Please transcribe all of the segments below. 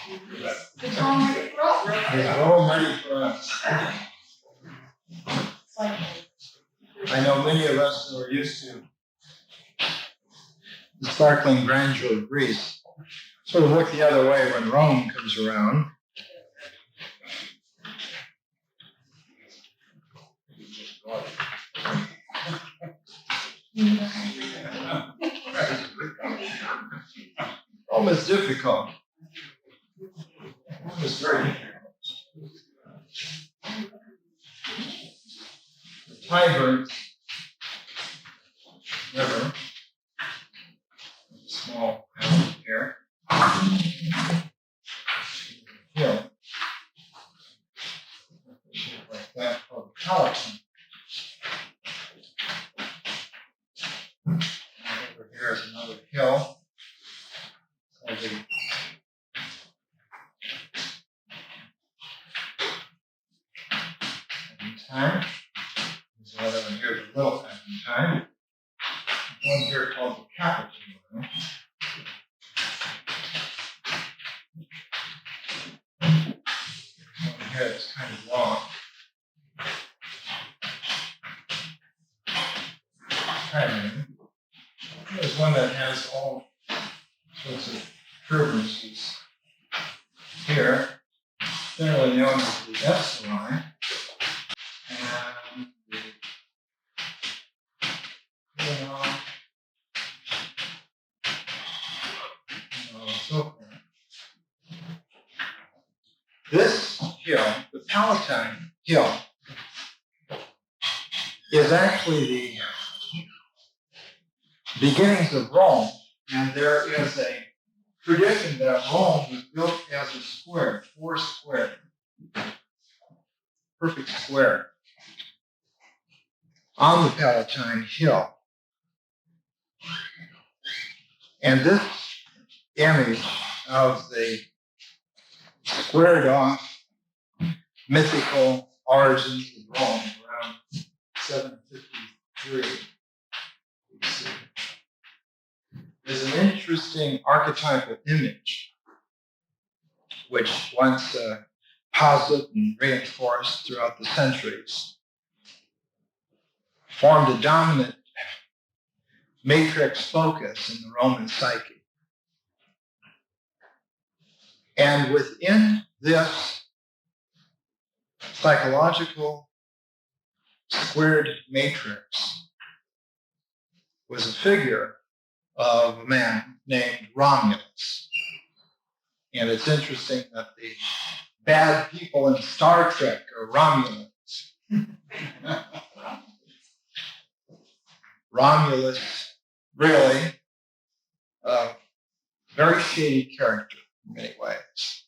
It's all ready for us. It's all ready for us. I know many of us who are used to the sparkling grandeur of Greece sort of look the other way when Rome comes around. Rome is difficult. Rome is very difficult. The Tiber River, small island here, hill, like that, called Callimachus. Over here is another hill called the Time. There's another one here, the Little Time. One here called the Capitol. One here that's kind of long. There's one that has all sorts of curvaceous here, generally known as the S line. And so forth. This hill, the Palatine Hill, is actually the beginnings of Rome, and there is a tradition that Rome was built as a square, 4 square, perfect square, on the Palatine Hill. And this image of the squared off mythical origins of Rome around 753 BC is an interesting archetypal image which once posited and reinforced throughout the centuries formed a dominant matrix focus in the Roman psyche. And within this psychological squared matrix was a figure of a man named Romulus. And it's interesting that the bad people in Star Trek are Romulans. Romulus, really, a very shady character in many ways.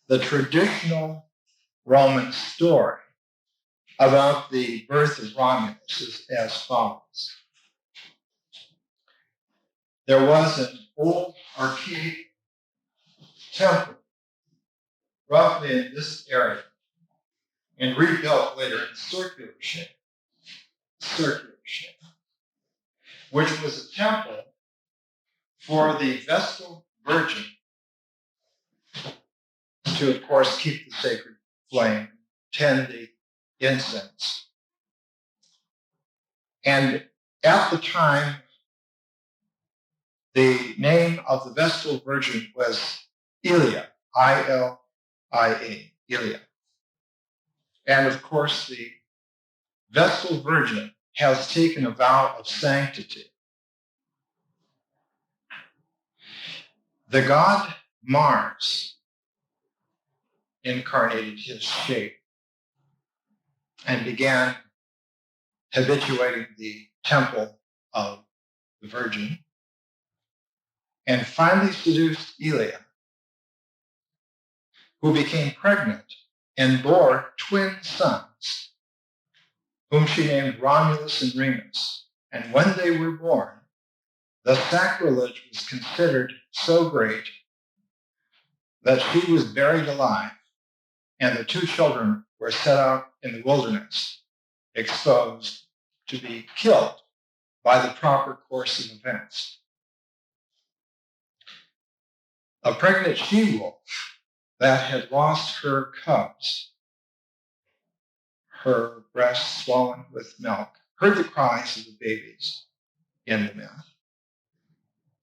The traditional Roman story about the birth of Romulus is as follows. There was an old archaic temple, roughly in this area, and rebuilt later in circular shape, which was a temple for the Vestal Virgin to, of course, keep the sacred flame, tend the incense. And at the time, the name of the Vestal Virgin was Ilia, I-L-I-A, Ilia. And of course, the Vestal Virgin has taken a vow of sanctity. The god Mars incarnated his shape and began habituating the temple of the Virgin, and finally seduced Ilia, who became pregnant and bore twin sons, whom she named Romulus and Remus. And when they were born, the sacrilege was considered so great that she was buried alive, and the 2 children were set out in the wilderness, exposed to be killed by the proper course of events. A pregnant she-wolf that had lost her cubs, her breasts swollen with milk, heard the cries of the babies in the milk,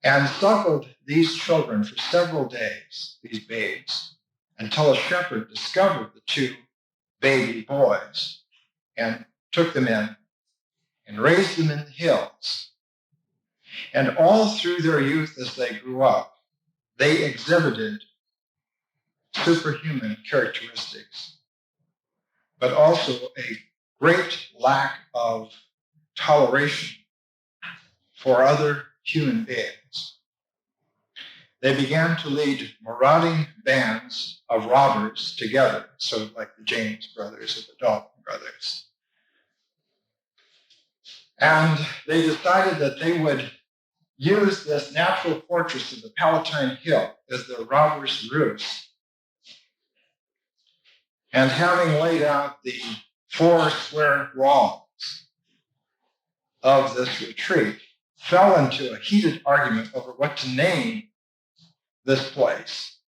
and suckled these children for several days, these babes, until a shepherd discovered the two baby boys and took them in and raised them in the hills. And all through their youth as they grew up, they exhibited superhuman characteristics, but also a great lack of toleration for other human beings. They began to lead marauding bands of robbers together, sort of like the James brothers or the Dalton brothers. And they decided that they would use this natural fortress of the Palatine Hill as their robbers' roost. And having laid out the 4 square walls of this retreat, fell into a heated argument over what to name this place.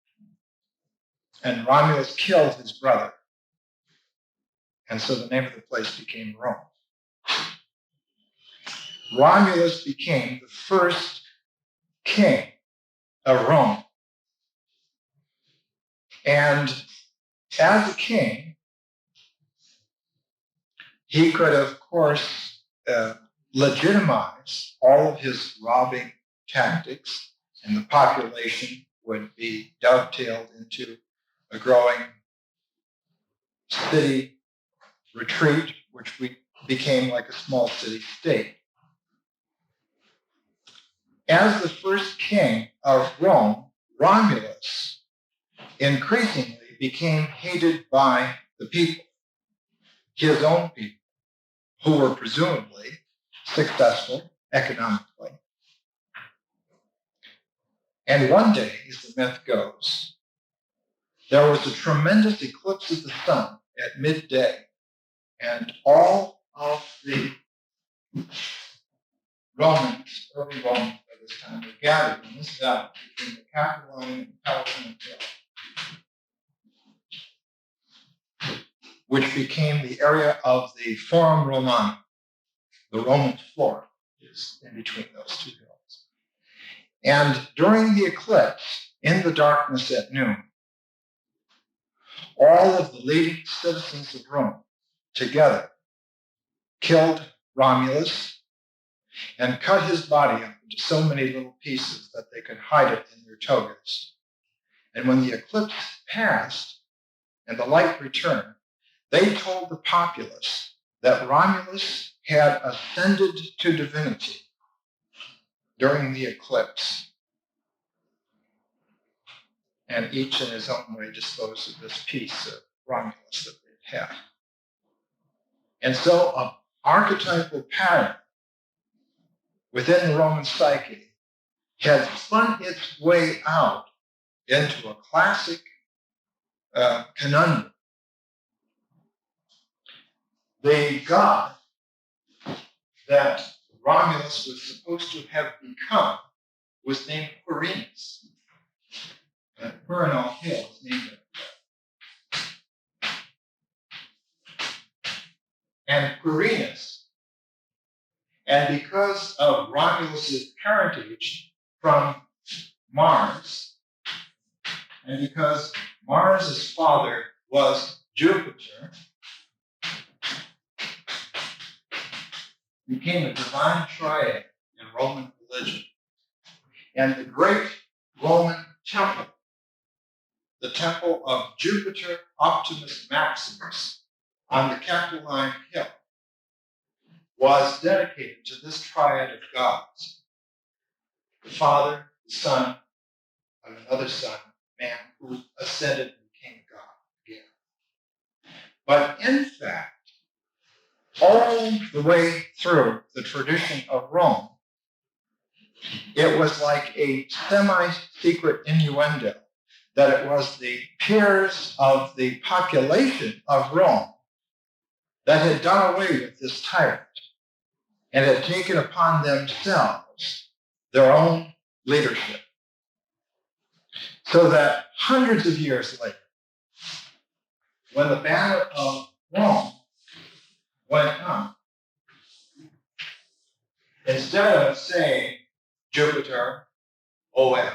And Romulus killed his brother. And so the name of the place became Rome. Romulus became the first king of Rome. And as a king, he could, of course, legitimize all of his robbing tactics, and the population would be dovetailed into a growing city retreat, which became like a small city state. As the first king of Rome, Romulus increasingly became hated by the people, his own people, who were presumably successful economically. And one day, as the myth goes, there was a tremendous eclipse of the sun at midday, and all of the Romans, early Romans by this time, were gathered in this valley between the Capitoline and Palatine Hill, which became the area of the Forum Romanum. The Roman Forum is in between those two hills. And during the eclipse, in the darkness at noon, all of the leading citizens of Rome together killed Romulus and cut his body up into so many little pieces that they could hide it in their togas. And when the eclipse passed and the light returned, they told the populace that Romulus had ascended to divinity during the eclipse, and each in his own way disposed of this piece of Romulus that they'd had. And so an archetypal pattern within the Roman psyche had spun its way out into a classic conundrum. The god that Romulus was supposed to have become was named Quirinus. Quirinal Hill is named after that. And Quirinus, and because of Romulus's parentage from Mars, and because Mars's father was Jupiter, became a divine triad in Roman religion. And the great Roman temple, the temple of Jupiter Optimus Maximus on the Capitoline Hill, was dedicated to this triad of gods: the Father, the Son, and another Son, man who ascended and became God again. But in fact, all the way through the tradition of Rome, it was like a semi-secret innuendo that it was the peers of the population of Rome that had done away with this tyrant and had taken upon themselves their own leadership. So that hundreds of years later, when the banner of Rome went up, instead of saying Jupiter, OM,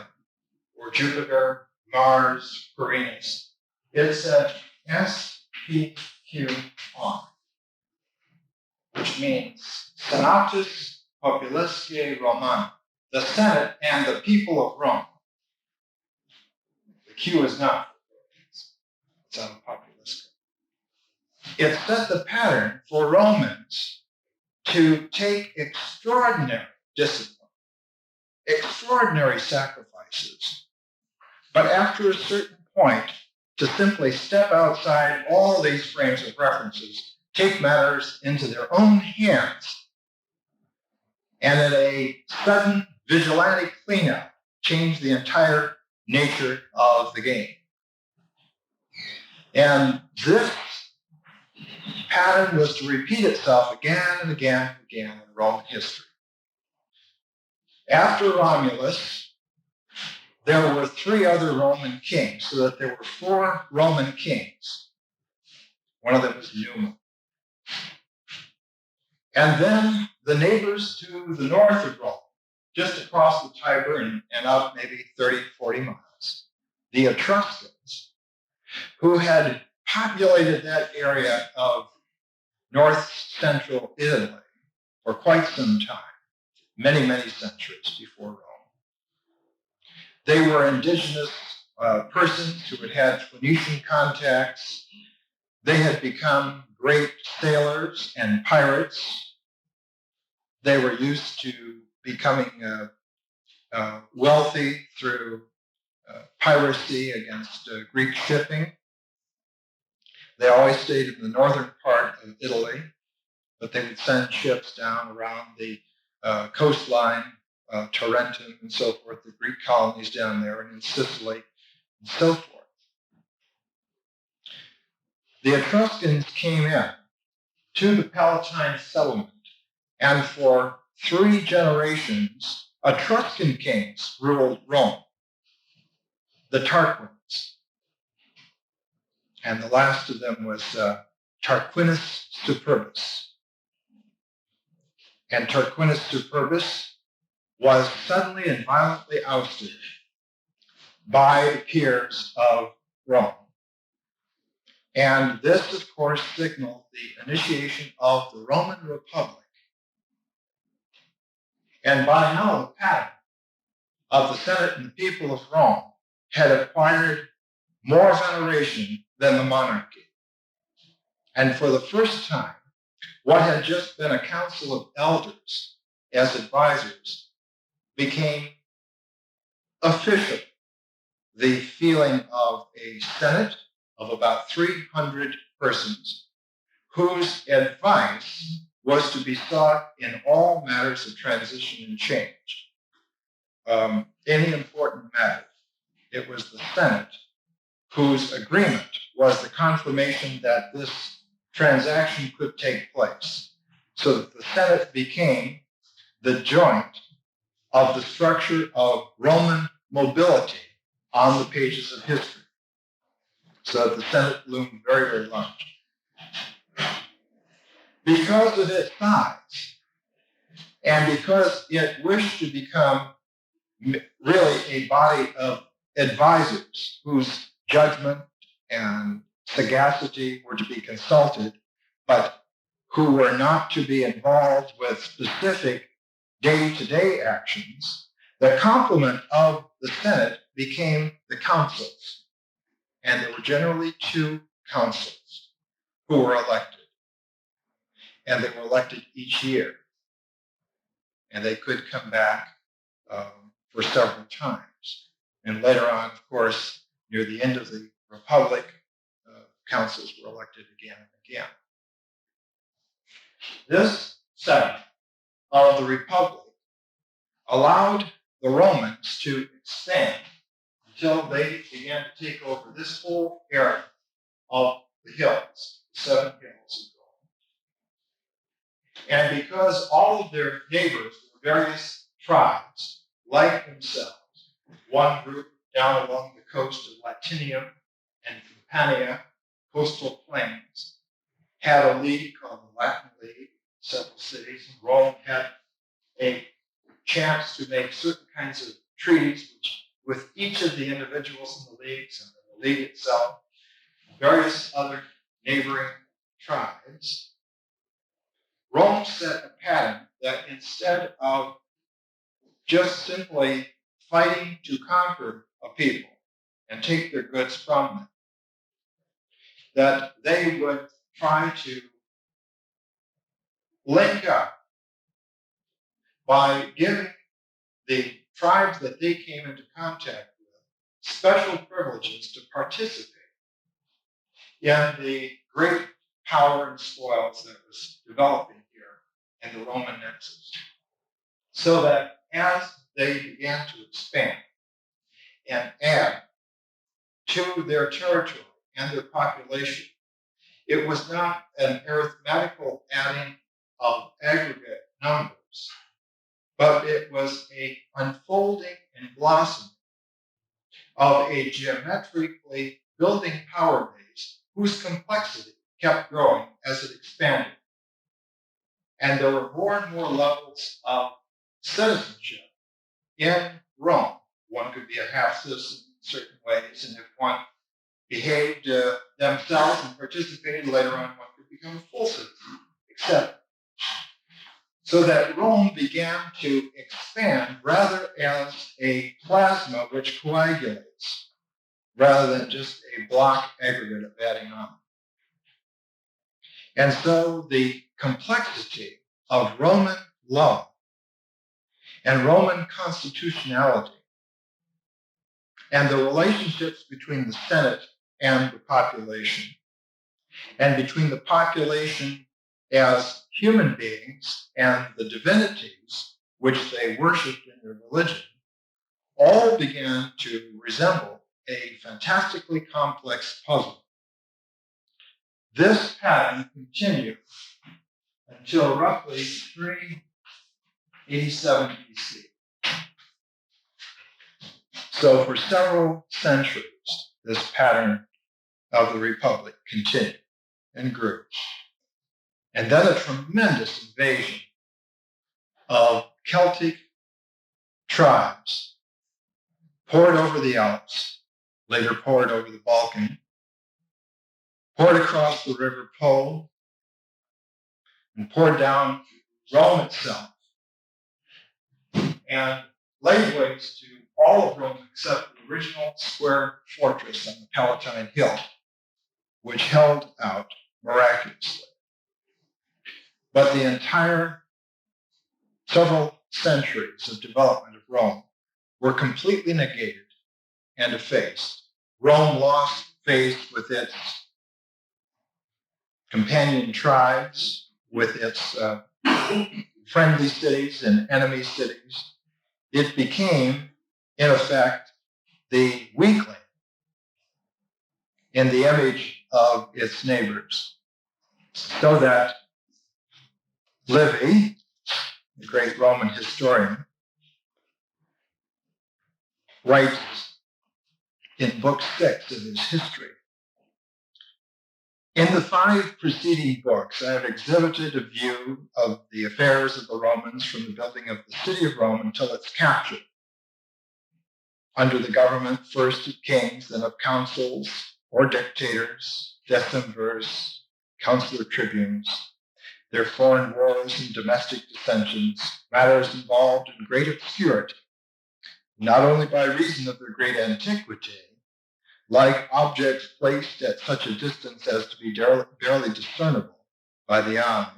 or Jupiter, Mars, Quirinus, it said SPQR, which means Senatus Populusque Romana, the Senate and the people of Rome. The Q is not, it's on Populusque. It set the pattern for Romans to take extraordinary discipline, extraordinary sacrifices, but after a certain point, to simply step outside all these frames of references, take matters into their own hands, and in a sudden vigilante cleanup, change the entire nature of the game. And this pattern was to repeat itself again and again and again in Roman history. After Romulus, there were 3 other Roman kings, so that there were 4 Roman kings. One of them was Numa. And then the neighbors to the north of Rome, just across the Tiber and out maybe 30, 40 miles, the Etruscans, who had populated that area of north central Italy for quite some time, many, many centuries before Rome. They were indigenous persons who had had Phoenician contacts. They had become great sailors and pirates. They were used to becoming wealthy through piracy against Greek shipping. They always stayed in the northern part of Italy, but they would send ships down around the coastline, Tarentum and so forth, the Greek colonies down there, and in Sicily and so forth. The Etruscans came in to the Palatine settlement, and for 3 generations, Etruscan kings ruled Rome, the Tarquins. And the last of them was Tarquinius Superbus. And Tarquinius Superbus was suddenly and violently ousted by the peers of Rome. And this, of course, signaled the initiation of the Roman Republic. And by now, the pattern of the Senate and the people of Rome had acquired more veneration than the monarchy. And for the first time, what had just been a council of elders as advisors became official. The feeling of a Senate of about 300 persons whose advice was to be sought in all matters of transition and change. Any important matter, it was the Senate whose agreement was the confirmation that this transaction could take place. So that the Senate became the joint of the structure of Roman mobility on the pages of history. So that the Senate loomed very, very large. Because of its size, and because it wished to become really a body of advisors whose judgment and sagacity were to be consulted, but who were not to be involved with specific day-to-day actions, the complement of the Senate became the councils. And there were generally 2 councils who were elected. And they were elected each year. And they could come back for several times. And later on, of course, near the end of the Republic, councils were elected again and again. This setting of the Republic allowed the Romans to expand until they began to take over this whole area of the hills, the 7 hills of Rome. And because all of their neighbors were various tribes, like themselves, one group down along the coast of Latinium and Campania, coastal plains, had a league called the Latin League, several cities. Rome had a chance to make certain kinds of treaties with each of the individuals in the leagues and the league itself, various other neighboring tribes. Rome set a pattern that instead of just simply fighting to conquer a people and take their goods from them, that they would try to link up by giving the tribes that they came into contact with special privileges to participate in the great power and spoils that was developing here in the Roman nexus. So that as they began to expand and add to their territory and their population, it was not an arithmetical adding of aggregate numbers, but it was an unfolding and blossoming of a geometrically building power base whose complexity kept growing as it expanded. And there were more and more levels of citizenship in Rome. One could be a half citizen in certain ways, and if one behaved themselves and participated later on, one could become a full citizen, etc. So that Rome began to expand rather as a plasma which coagulates, rather than just a block aggregate of adding on. And so the complexity of Roman law and Roman constitutionality and the relationships between the Senate and the population, and between the population as human beings and the divinities which they worshipped in their religion, all began to resemble a fantastically complex puzzle. This pattern continued until roughly 387 BC. So for several centuries, this pattern of the Republic continued and grew. And then a tremendous invasion of Celtic tribes poured over the Alps, later poured over the Balkan, poured across the River Po, and poured down Rome itself, and laid waste to all of Rome except the original square fortress on the Palatine Hill, which held out miraculously. But the entire several centuries of development of Rome were completely negated and effaced. Rome lost faith with its companion tribes, with its friendly cities and enemy cities. It became, in effect, the weakling in the image of its neighbors. So that Livy, the great Roman historian, writes in Book 6 of his history, "In the 5 preceding books, I have exhibited a view of the affairs of the Romans from the building of the city of Rome until its capture, under the government first of kings, then of consuls or dictators, decemvirs, consular tribunes, their foreign wars and domestic dissensions, matters involved in great obscurity, not only by reason of their great antiquity, like objects placed at such a distance as to be barely discernible by the eye,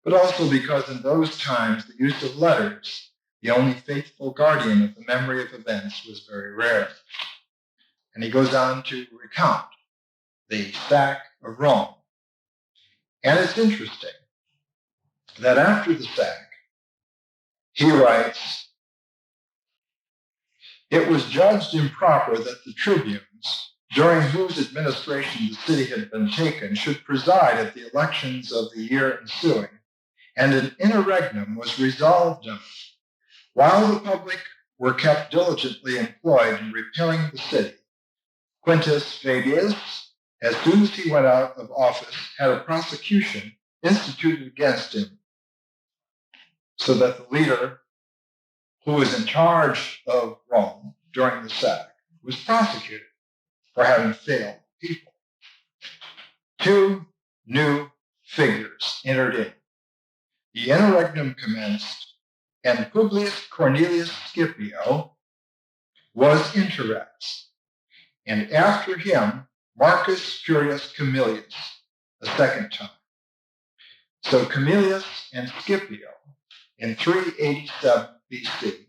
but also because in those times the use of letters, the only faithful guardian of the memory of events, was very rare." And he goes on to recount the sack of Rome. And it's interesting that after the sack, he writes, "It was judged improper that the tribunes, during whose administration the city had been taken, should preside at the elections of the year ensuing, and an interregnum was resolved on, while the public were kept diligently employed in repairing the city. Quintus Fabius, as soon as he went out of office, had a prosecution instituted against him, so that the leader who was in charge of Rome during the sack was prosecuted for having failed people. Two new figures entered in. The interregnum commenced, and Publius Cornelius Scipio was interrex, and after him, Marcus Furius Camillus a second time. So Camillus and Scipio in 387 BC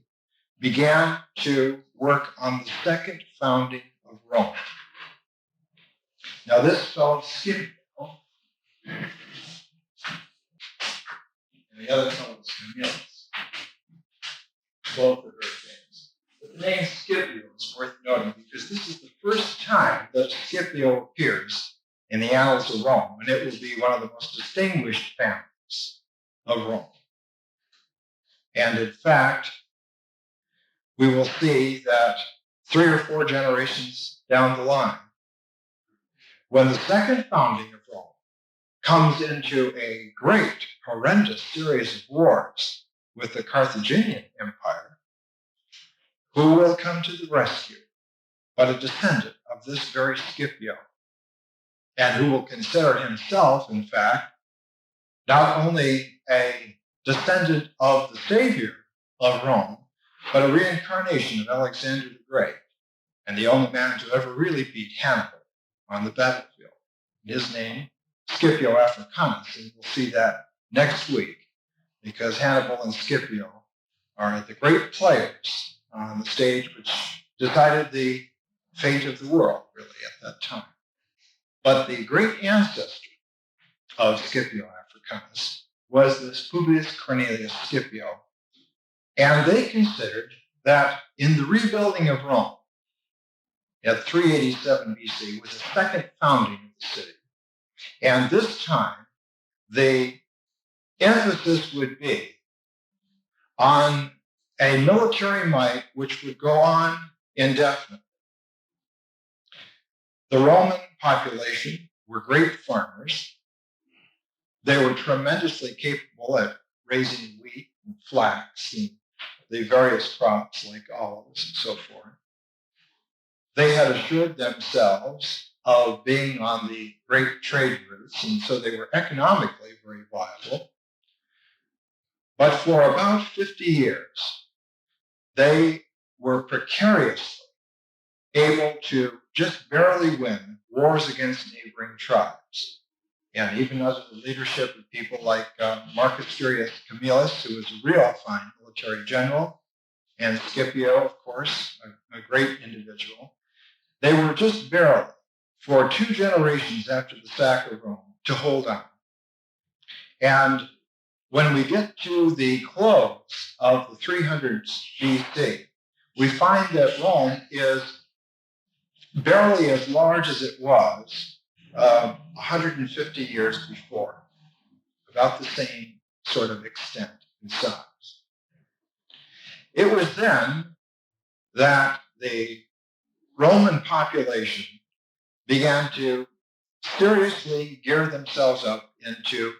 began to work on the second founding of Rome. Now this fellow Scipio, and the other fellow is Camillus. Both are very famous. But the name Scipio is worth noting because this is the first time that Scipio appears in the annals of Rome, and it will be one of the most distinguished families of Rome. And in fact, we will see that 3 or 4 generations down the line, when the second founding of Rome comes into a great, horrendous series of wars with the Carthaginian Empire, who will come to the rescue but a descendant of this very Scipio, and who will consider himself, in fact, not only a descendant of the savior of Rome, but a reincarnation of Alexander the Great, and the only man to ever really beat Hannibal on the battlefield. His name, Scipio Africanus, and we'll see that next week, because Hannibal and Scipio are the great players on the stage which decided the fate of the world, really, at that time. But the great ancestor of Scipio Africanus was this Publius Cornelius Scipio, and they considered that in the rebuilding of Rome at 387 BC was the second founding of the city. And this time, the emphasis would be on a military might which would go on indefinitely. The Roman population were great farmers. They were tremendously capable at raising wheat and flax and the various crops like olives and so forth. They had assured themselves of being on the great trade routes, and so they were economically very viable. But for about 50 years, they were precariously able to just barely win wars against neighboring tribes. And even under the leadership of people like Marcus Furius Camillus, who was a real fine military general, and Scipio, of course, a great individual, they were just barely, for 2 generations after the sack of Rome, to hold on. And when we get to the close of the 300s BC, we find that Rome is barely as large as it was 150 years before, about the same sort of extent and size. It was then that the Roman population began to seriously gear themselves up into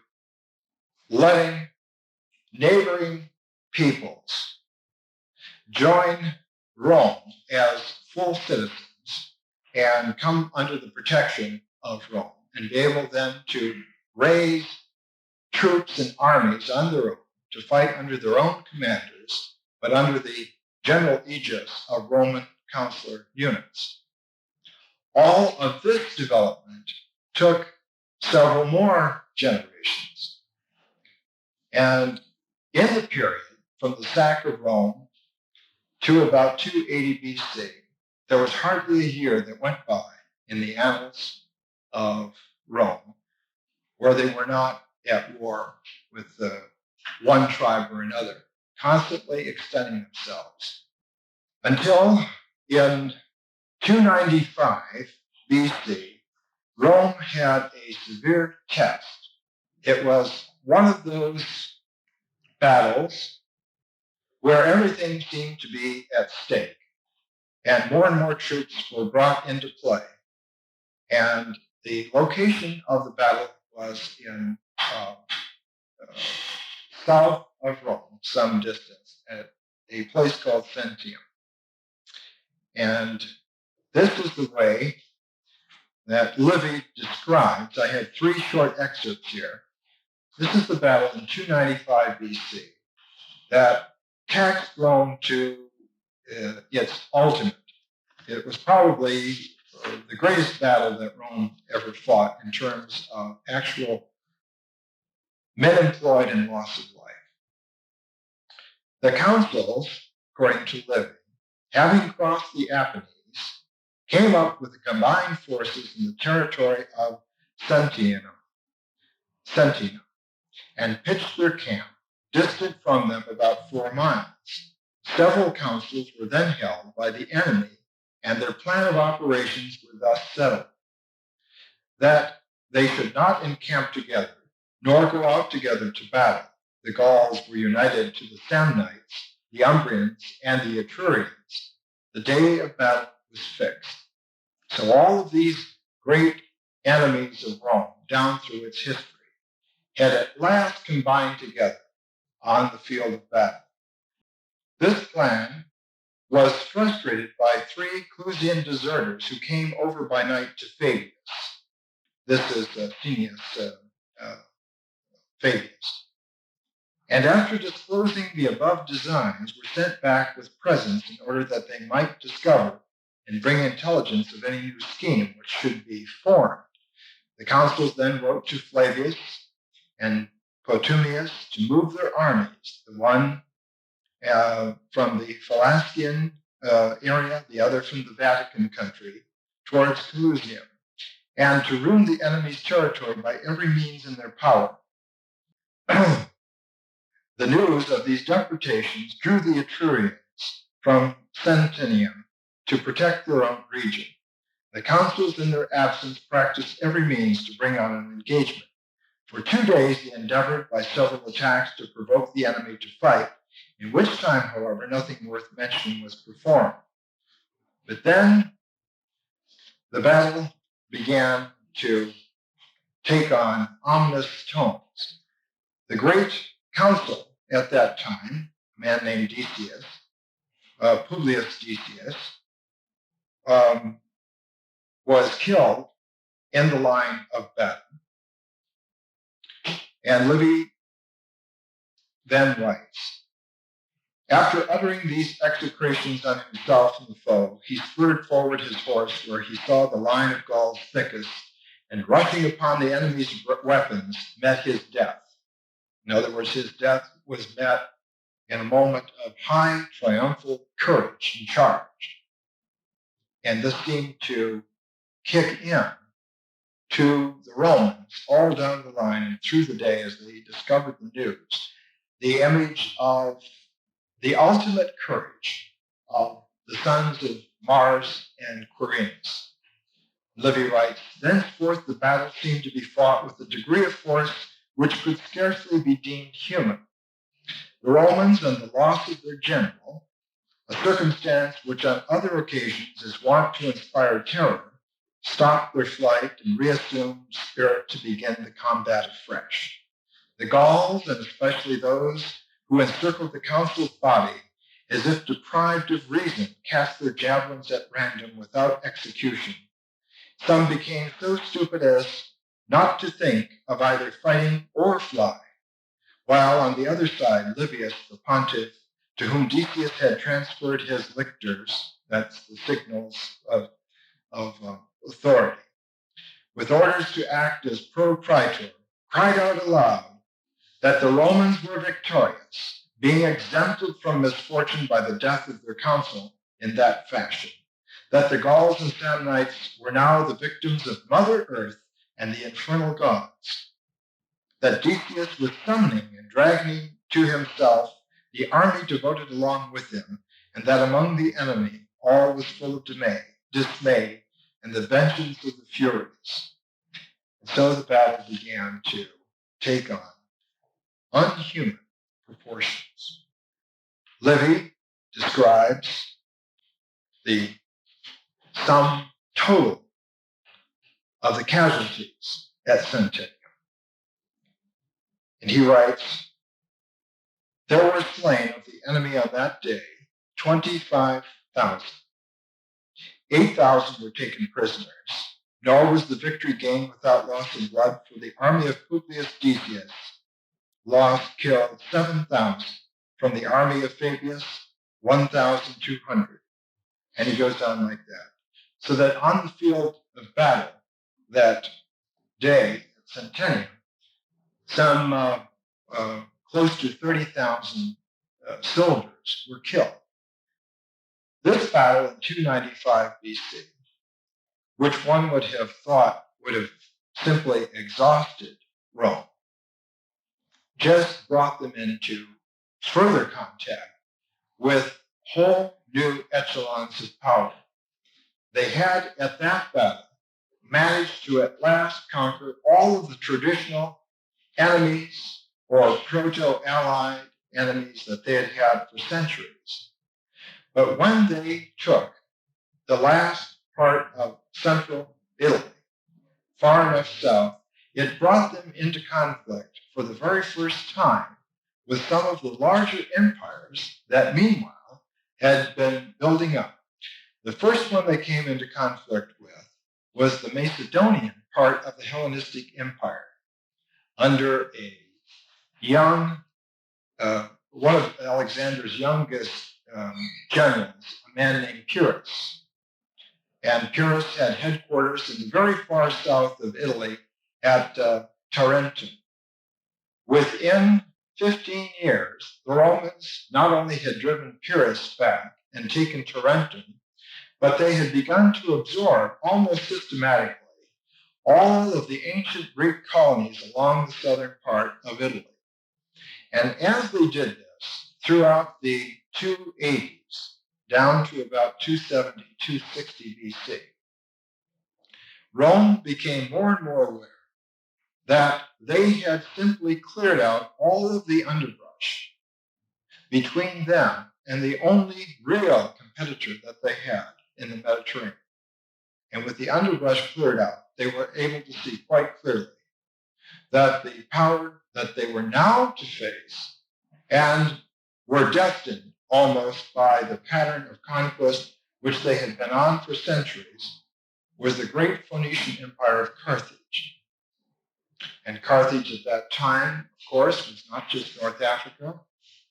letting neighboring peoples join Rome as full citizens and come under the protection of Rome and be able then to raise troops and armies on their own to fight under their own commanders, but under the general aegis of Roman consular units. All of this development took several more generations. And in the period from the sack of Rome to about 280 BC, there was hardly a year that went by in the annals of Rome where they were not at war with one tribe or another, constantly extending themselves, until in 295 BC, Rome had a severe test. It was one of those battles where everything seemed to be at stake, and more troops were brought into play. And the location of the battle was in south of Rome, some distance, at a place called Sentium. And this is the way that Livy describes. I had 3 short excerpts here. This is the battle in 295 BC that taxed Rome to its ultimate. It was probably the greatest battle that Rome ever fought in terms of actual men employed and loss of life. The consuls, according to Livy, having crossed the Apennines, came up with the combined forces in the territory of Sentina, and pitched their camp, distant from them about 4 miles. Several councils were then held by the enemy, and their plan of operations were thus settled: that they should not encamp together, nor go out together to battle. The Gauls were united to the Samnites, the Umbrians, and the Etrurians. The day of battle was fixed. So all of these great enemies of Rome, down through its history, had at last combined together on the field of battle. This plan was frustrated by 3 Clusian deserters who came over by night to Fabius. This is Fabius. And after disclosing the above designs, were sent back with presents in order that they might discover and bring intelligence of any new scheme which should be formed. The consuls then wrote to Flavius and Potumius to move their armies, the one from the Falascian area, the other from the Vatican country, towards Clusium, and to ruin the enemy's territory by every means in their power. The news of these depredations drew the Etrurians from Sentinium to protect their own region. The consuls in their absence practiced every means to bring on an engagement. For 2 days they endeavored by several attacks to provoke the enemy to fight, in which time, however, nothing worth mentioning was performed. But then the battle began to take on ominous tones. The great consul at that time, a man named Decius, Publius Decius, was killed in the line of battle. And Livy then writes, after uttering these execrations on himself and the foe, he spurred forward his horse where he saw the line of Gauls thickest, and rushing upon the enemy's weapons, met his death. In other words, his death was met in a moment of high triumphal courage and charge. And this seemed to kick in to the Romans all down the line and through the day as they discovered the news, the image of the ultimate courage of the sons of Mars and Quirinus. Livy writes, thenceforth the battle seemed to be fought with a degree of force which could scarcely be deemed human. The Romans, and the loss of their general, a circumstance which on other occasions is wont to inspire terror, stopped their flight and reassumed spirit to begin the combat afresh. The Gauls, and especially those who encircled the consul's body, as if deprived of reason, cast their javelins at random without execution. Some became so stupid as not to think of either fighting or flying, while on the other side Livius, the pontiff, to whom Decius had transferred his lictors, that's the signals of authority, with orders to act as pro-praetor, cried out aloud that the Romans were victorious, being exempted from misfortune by the death of their consul in that fashion, that the Gauls and Samnites were now the victims of Mother Earth and the infernal gods, that Decius was summoning and dragging to himself the army devoted along with him, and that among the enemy all was full of dismay, and the vengeance of the Furies. And so the battle began to take on unhuman proportions. Livy describes the sum total of the casualties at Centennium. And he writes, there were slain of the enemy on that day 25,000. 8,000 were taken prisoners, nor was the victory gained without loss of blood, for the army of Publius Decius killed 7,000, from the army of Fabius 1,200. And he goes on like that. So that on the field of battle that day at Centennium, some close to 30,000 soldiers were killed. This battle in 295 BC, which one would have thought would have simply exhausted Rome, just brought them into further contact with whole new echelons of power. They had, at that battle, managed to at last conquer all of the traditional enemies or proto-allied enemies that they had had for centuries. But when they took the last part of central Italy, far enough south, it brought them into conflict for the very first time with some of the larger empires that meanwhile had been building up. The first one they came into conflict with was the Macedonian part of the Hellenistic Empire under a young, one of Alexander's youngest generals, a man named Pyrrhus. And Pyrrhus had headquarters in the very far south of Italy at Tarentum. Within 15 years, the Romans not only had driven Pyrrhus back and taken Tarentum, but they had begun to absorb almost systematically all of the ancient Greek colonies along the southern part of Italy. And as they did this throughout the 280s, down to about 270, 260 BC, Rome became more and more aware that they had simply cleared out all of the underbrush between them and the only real competitor that they had in the Mediterranean. And with the underbrush cleared out, they were able to see quite clearly that the power that they were now to face and were destined almost by the pattern of conquest which they had been on for centuries was the great Phoenician Empire of Carthage. And Carthage at that time, of course, was not just North Africa.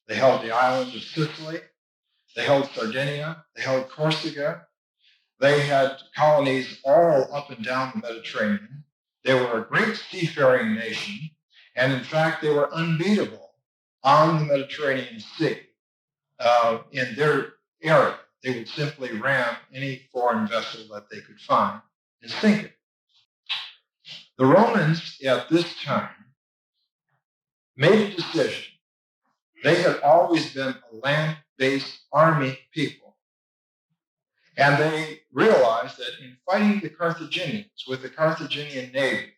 They held the island of Sicily. They held Sardinia. They held Corsica. They had colonies all up and down the Mediterranean. They were a great seafaring nation, and in fact, they were unbeatable on the Mediterranean Sea. In their area, they would simply ram any foreign vessel that they could find and sink it. The Romans at this time made a decision. They had always been a land-based army people. And they realized that in fighting the Carthaginians with the Carthaginian navy,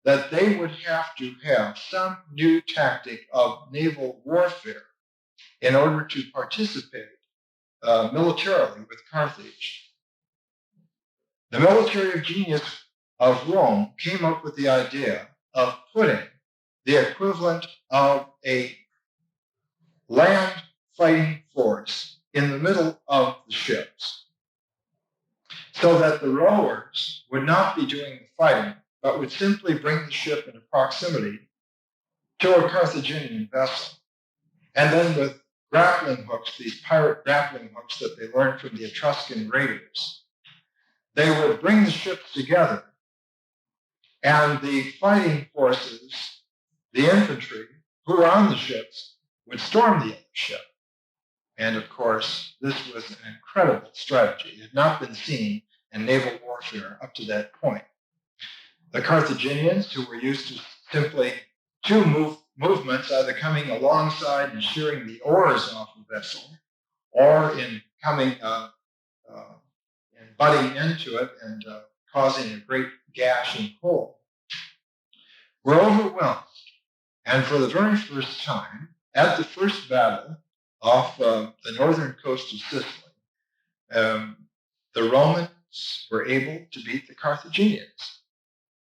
that they would have to have some new tactic of naval warfare in order to participate militarily with Carthage. The military genius of Rome came up with the idea of putting the equivalent of a land fighting force in the middle of the ships, so that the rowers would not be doing the fighting, but would simply bring the ship into proximity to a Carthaginian vessel. And then with grappling hooks, these pirate grappling hooks that they learned from the Etruscan raiders, they would bring the ships together, and the fighting forces, the infantry who were on the ships, would storm the other ship. And of course, this was an incredible strategy. It had not been seen in naval warfare up to that point. The Carthaginians, who were used to simply two movements, either coming alongside and shearing the oars off the vessel, or in coming and butting into it and causing a great gash and hole, were overwhelmed. And for the very first time, at the first battle off the northern coast of Sicily, the Romans were able to beat the Carthaginians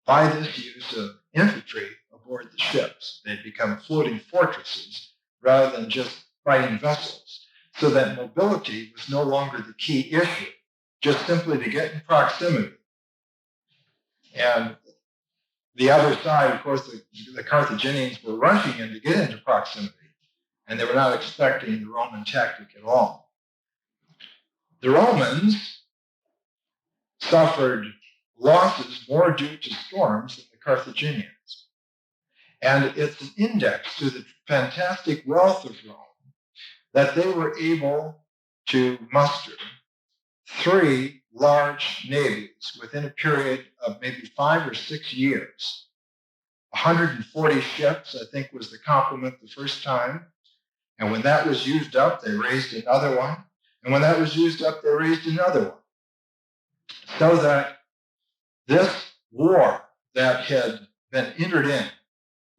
by this use of infantry aboard the ships. They'd become floating fortresses rather than just fighting vessels, so that mobility was no longer the key issue, just simply to get in proximity. And the other side, of course, the Carthaginians were rushing in to get into proximity, and they were not expecting the Roman tactic at all. The Romans suffered losses more due to storms than the Carthaginians. And it's an index to the fantastic wealth of Rome that they were able to muster 3 large navies within a period of maybe 5 or 6 years. 140 ships, I think, was the complement the first time. And when that was used up, they raised another one. And when that was used up, they raised another one. So that this war that had been entered in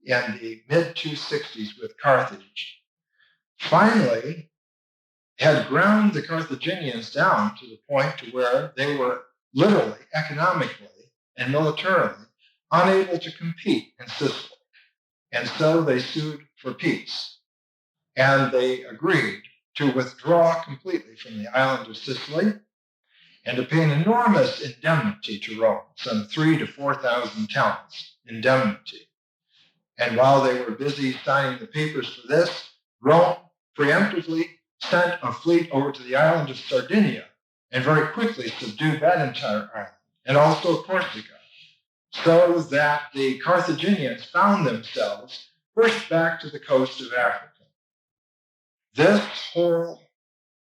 the mid-260s with Carthage finally had ground the Carthaginians down to the point to where they were literally, economically, and militarily unable to compete in Sicily. And so they sued for peace. And they agreed to withdraw completely from the island of Sicily and to pay an enormous indemnity to Rome, some 3,000 to 4,000 talents indemnity. And while they were busy signing the papers for this, Rome preemptively sent a fleet over to the island of Sardinia and very quickly subdued that entire island, and also Corsica, so that the Carthaginians found themselves pushed back to the coast of Africa. This whole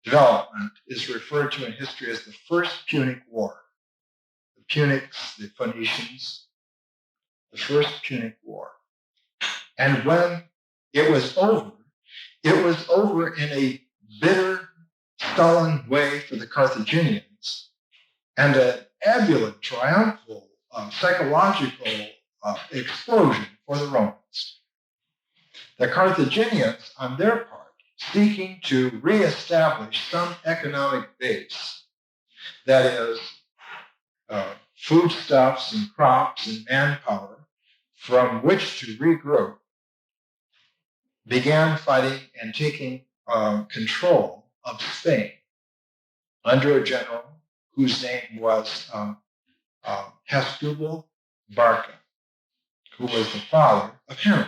development is referred to in history as the First Punic War. The Punics, the Phoenicians, the First Punic War. And when it was over in a bitter, sullen way for the Carthaginians, and an ebullient, triumphal, psychological explosion for the Romans. The Carthaginians, on their part, seeking to reestablish some economic base, that is, foodstuffs and crops and manpower, from which to regroup, began fighting and taking control of Spain under a general whose name was Hasdrubal Barca, who was the father of Henry.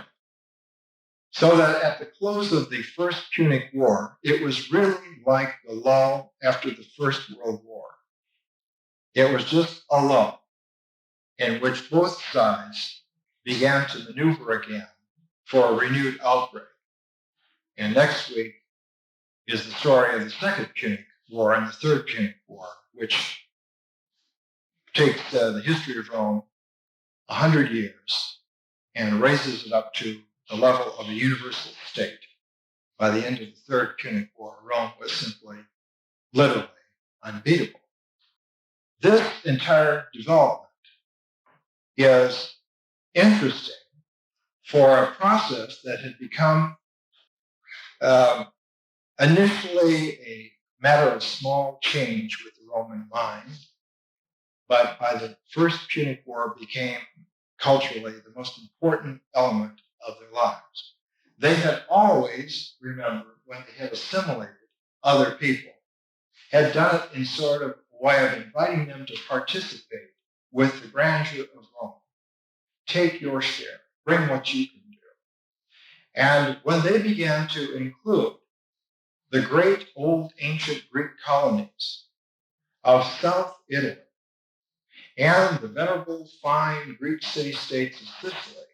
So that at the close of the First Punic War, it was really like the lull after the First World War. It was just a lull in which both sides began to maneuver again for a renewed outbreak. And next week is the story of the Second Punic War and the Third Punic War, which takes the history of Rome 100 years and raises it up to the level of a universal state. By the end of the Third Punic War, Rome was simply, literally, unbeatable. This entire development is interesting for a process that had become initially a matter of small change with the Roman mind, but by the First Punic War became culturally the most important element of their lives. They had always, remember, when they had assimilated other people, had done it in sort of a way of inviting them to participate with the grandeur of Rome. Take your share, bring what you can do. And when they began to include the great old ancient Greek colonies of South Italy and the venerable fine Greek city-states of Sicily,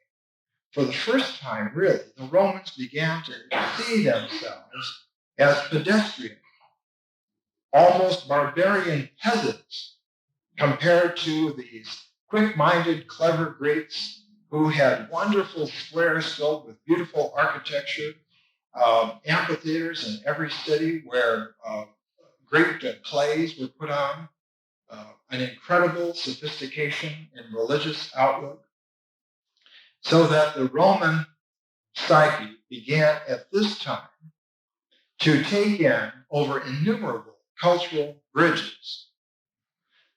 for the first time, really, the Romans began to see themselves as pedestrian, almost barbarian peasants compared to these quick-minded, clever Greeks who had wonderful squares filled with beautiful architecture, amphitheaters in every city where great plays were put on, an incredible sophistication in religious outlook, so that the Roman psyche began at this time to take in over innumerable cultural bridges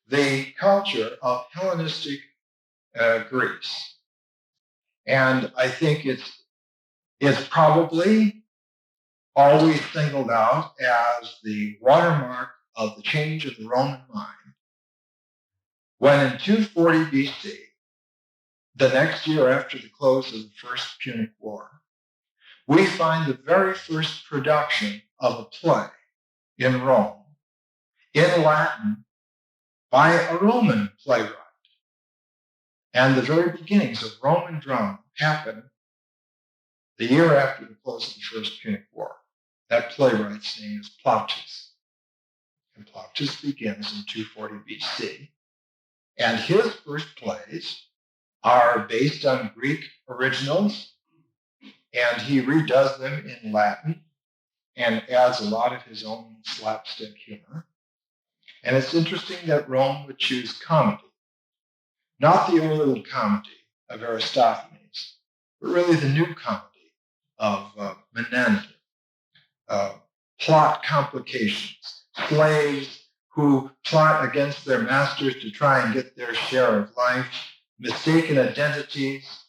the culture of Hellenistic Greece. And I think it's probably always singled out as the watermark of the change of the Roman mind, when in 240 BC, the next year after the close of the First Punic War, we find the very first production of a play in Rome, in Latin, by a Roman playwright. And the very beginnings of Roman drama happen the year after the close of the First Punic War. That playwright's name is Plautus. And Plautus begins in 240 BC. And his first plays are based on Greek originals, and he redoes them in Latin and adds a lot of his own slapstick humor. And it's interesting that Rome would choose comedy, not the old comedy of Aristophanes, but really the new comedy of Menandri, plot complications, slaves who plot against their masters to try and get their share of life, mistaken identities,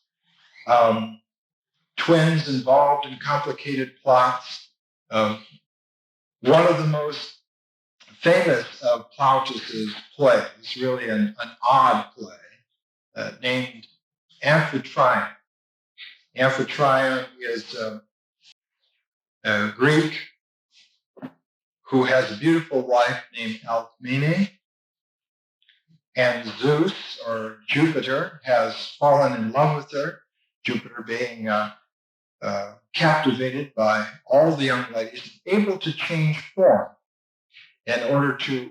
twins involved in complicated plots. One of the most famous of Plautus's plays, really an odd play, named Amphitryon. Amphitryon is a Greek who has a beautiful wife named Alcmene, and Zeus, or Jupiter, has fallen in love with her, Jupiter being captivated by all the young ladies, able to change form in order to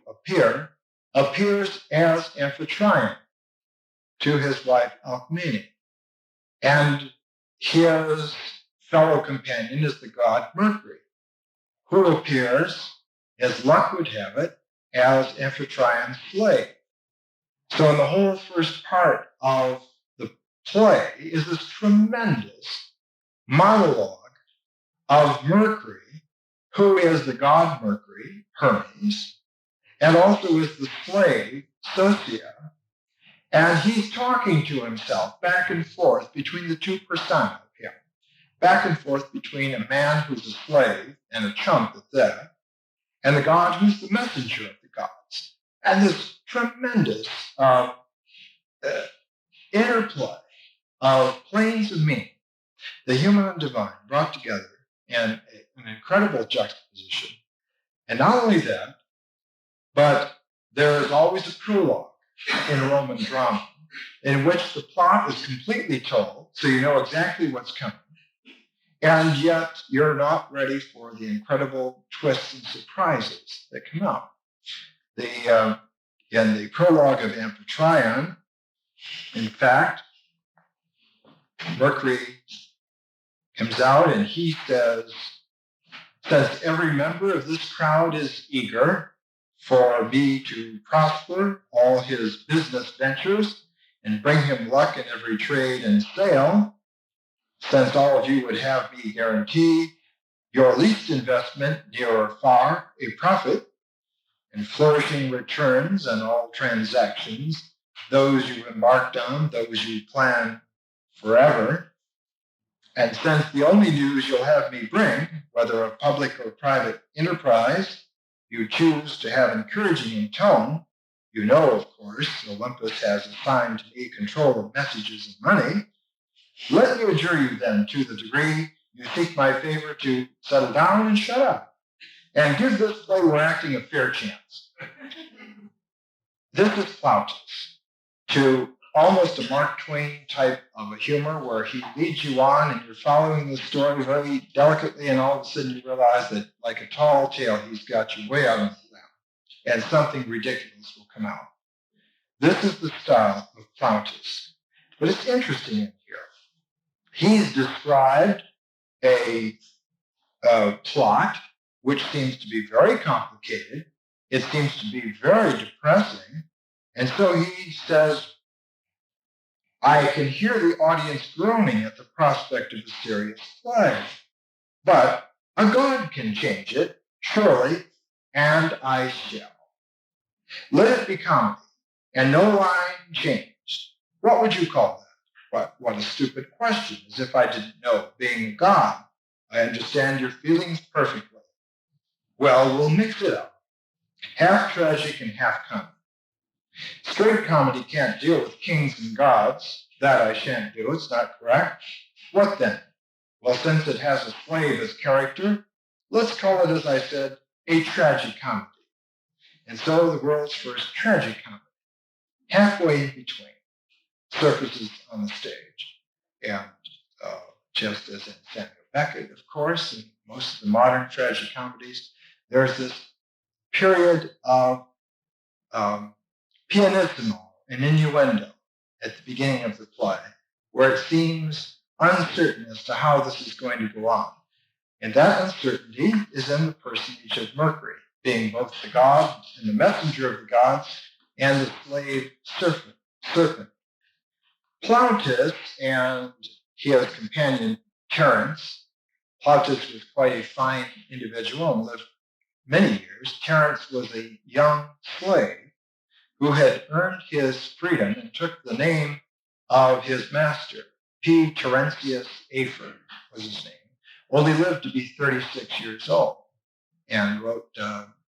appears as Amphitryon to his wife Alcmene. And his fellow companion is the god Mercury, who appears, as luck would have it, as Amphitryon's slave. So in the whole first part of the play is this tremendous monologue of Mercury, who is the god Mercury, Hermes, and also is the slave, Sophia. And he's talking to himself back and forth between the two personas of him, back and forth between a man who's a slave and a chump at that, and the god who's the messenger of the gods. And this tremendous interplay of planes of meaning, the human and divine brought together in an incredible juxtaposition. And not only that, but there is always a prologue in Roman drama in which the plot is completely told, so you know exactly what's coming. And yet you're not ready for the incredible twists and surprises that come out. In the prologue of Amphitryon, in fact, Mercury comes out and he says, since every member of this crowd is eager for me to prosper all his business ventures and bring him luck in every trade and sale, since all of you would have me guarantee your least investment near or far a profit and flourishing returns on all transactions, those you embarked on, those you plan forever. And since the only news you'll have me bring, whether of public or private enterprise, you choose to have encouraging in tone, you know, of course, Olympus has assigned to me control of messages and money. Let me adjure you then, to the degree you seek my favor, to settle down and shut up, and give this play we're acting a fair chance. This is Plautus, to almost a Mark Twain type of a humor where he leads you on and you're following the story very delicately, and all of a sudden you realize that, like a tall tale, he's got you way out on the limb, and something ridiculous will come out. This is the style of Plautus. But it's interesting in here. He's described a plot which seems to be very complicated. It seems to be very depressing. And so he says, I can hear the audience groaning at the prospect of a serious play, but A God can change it, surely, and I shall. Let it be comedy, and no line changed. What would you call that? What a stupid question, as if I didn't know. Being a God, I understand your feelings perfectly. Well, we'll mix it up. Half tragic and half comedy. Straight comedy can't deal with kings and gods. That I shan't do. It's not correct. What then? Well, since it has a slave as character, let's call it, as I said, a tragicomedy. And so the world's first tragicomedy, halfway in between, surfaces on the stage. And just as in Samuel Beckett, of course, and most of the modern tragicomedies, there's this period of pianissimo and innuendo at the beginning of the play, where it seems uncertain as to how this is going to go on. And that uncertainty is in the personage of Mercury, being both the god and the messenger of the gods and the slave serpent. Plautus and his companion Terence. Plautus was quite a fine individual and lived many years. Terence was a young slave who had earned his freedom and took the name of his master. P. Terentius Afer was his name. Only lived to be 36 years old and wrote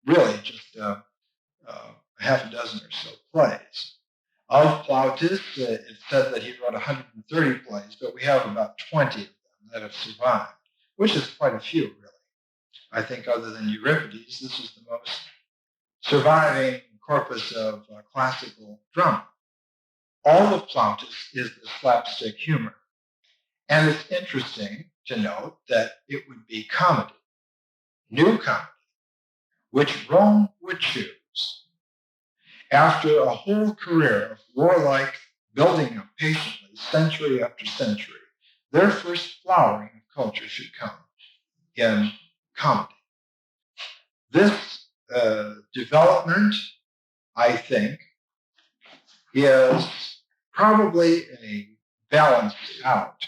really just half a dozen or so plays. Of Plautus, it's said that he wrote 130 plays, but we have about 20 of them that have survived, which is quite a few, really. I think other than Euripides, this is the most surviving corpus of classical drama. All of Plautus is the slapstick humor. And it's interesting to note that it would be comedy, new comedy, which Rome would choose. After a whole career of warlike building up patiently, century after century, their first flowering of culture should come in comedy. This development, I think, is probably a balance out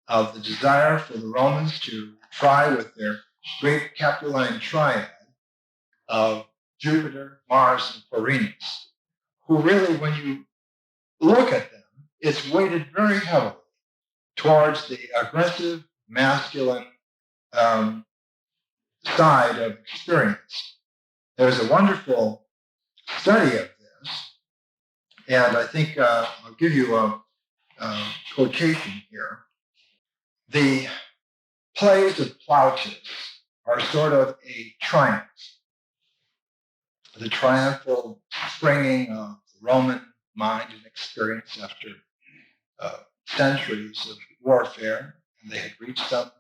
of the desire for the Romans to try with their great Capuline triad of Jupiter, Mars, and Quirinus, who really, when you look at them, it's weighted very heavily towards the aggressive, masculine side of experience. There's a wonderful study of this, and I think I'll give you a quotation here. The plays of Plautus are sort of a triumph. The triumphal springing of the Roman mind and experience after centuries of warfare, and they had reached some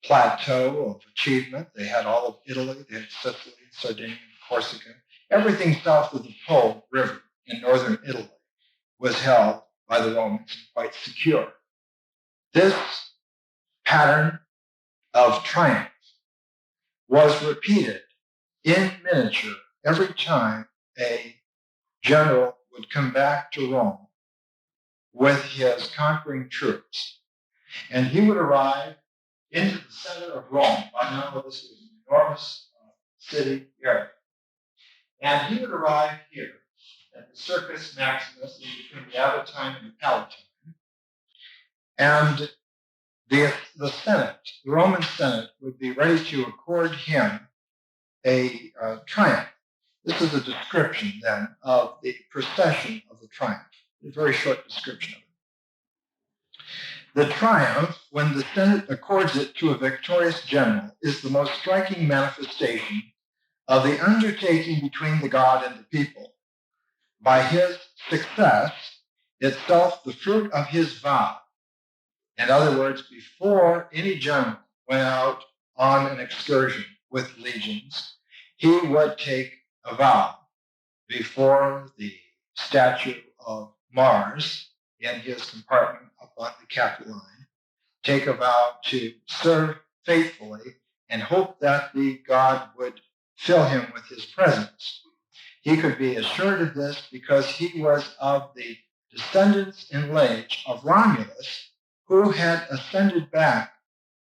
plateau of achievement. They had all of Italy, they had Sicily, Sardinia, Corsica. Everything south of the Po River in northern Italy was held by the Romans and quite secure. This pattern of triumph was repeated in miniature every time a general would come back to Rome with his conquering troops. And he would arrive into the center of Rome. By now, this was an enormous city area. And he would arrive here at the Circus Maximus between the Aventine and the Palatine. And the Senate, the Roman Senate, would be ready to accord him a triumph. This is a description, then, of the procession of the triumph, a very short description of it. The triumph, when the Senate accords it to a victorious general, is the most striking manifestation of the undertaking between the god and the people. By his success, itself the fruit of his vow. In other words, before any general went out on an excursion with legions, he would take a vow before the statue of Mars in his compartment up on the Capuline, take a vow to serve faithfully and hope that the god would fill him with his presence. He could be assured of this because he was of the descendants in lineage of Romulus, who had ascended back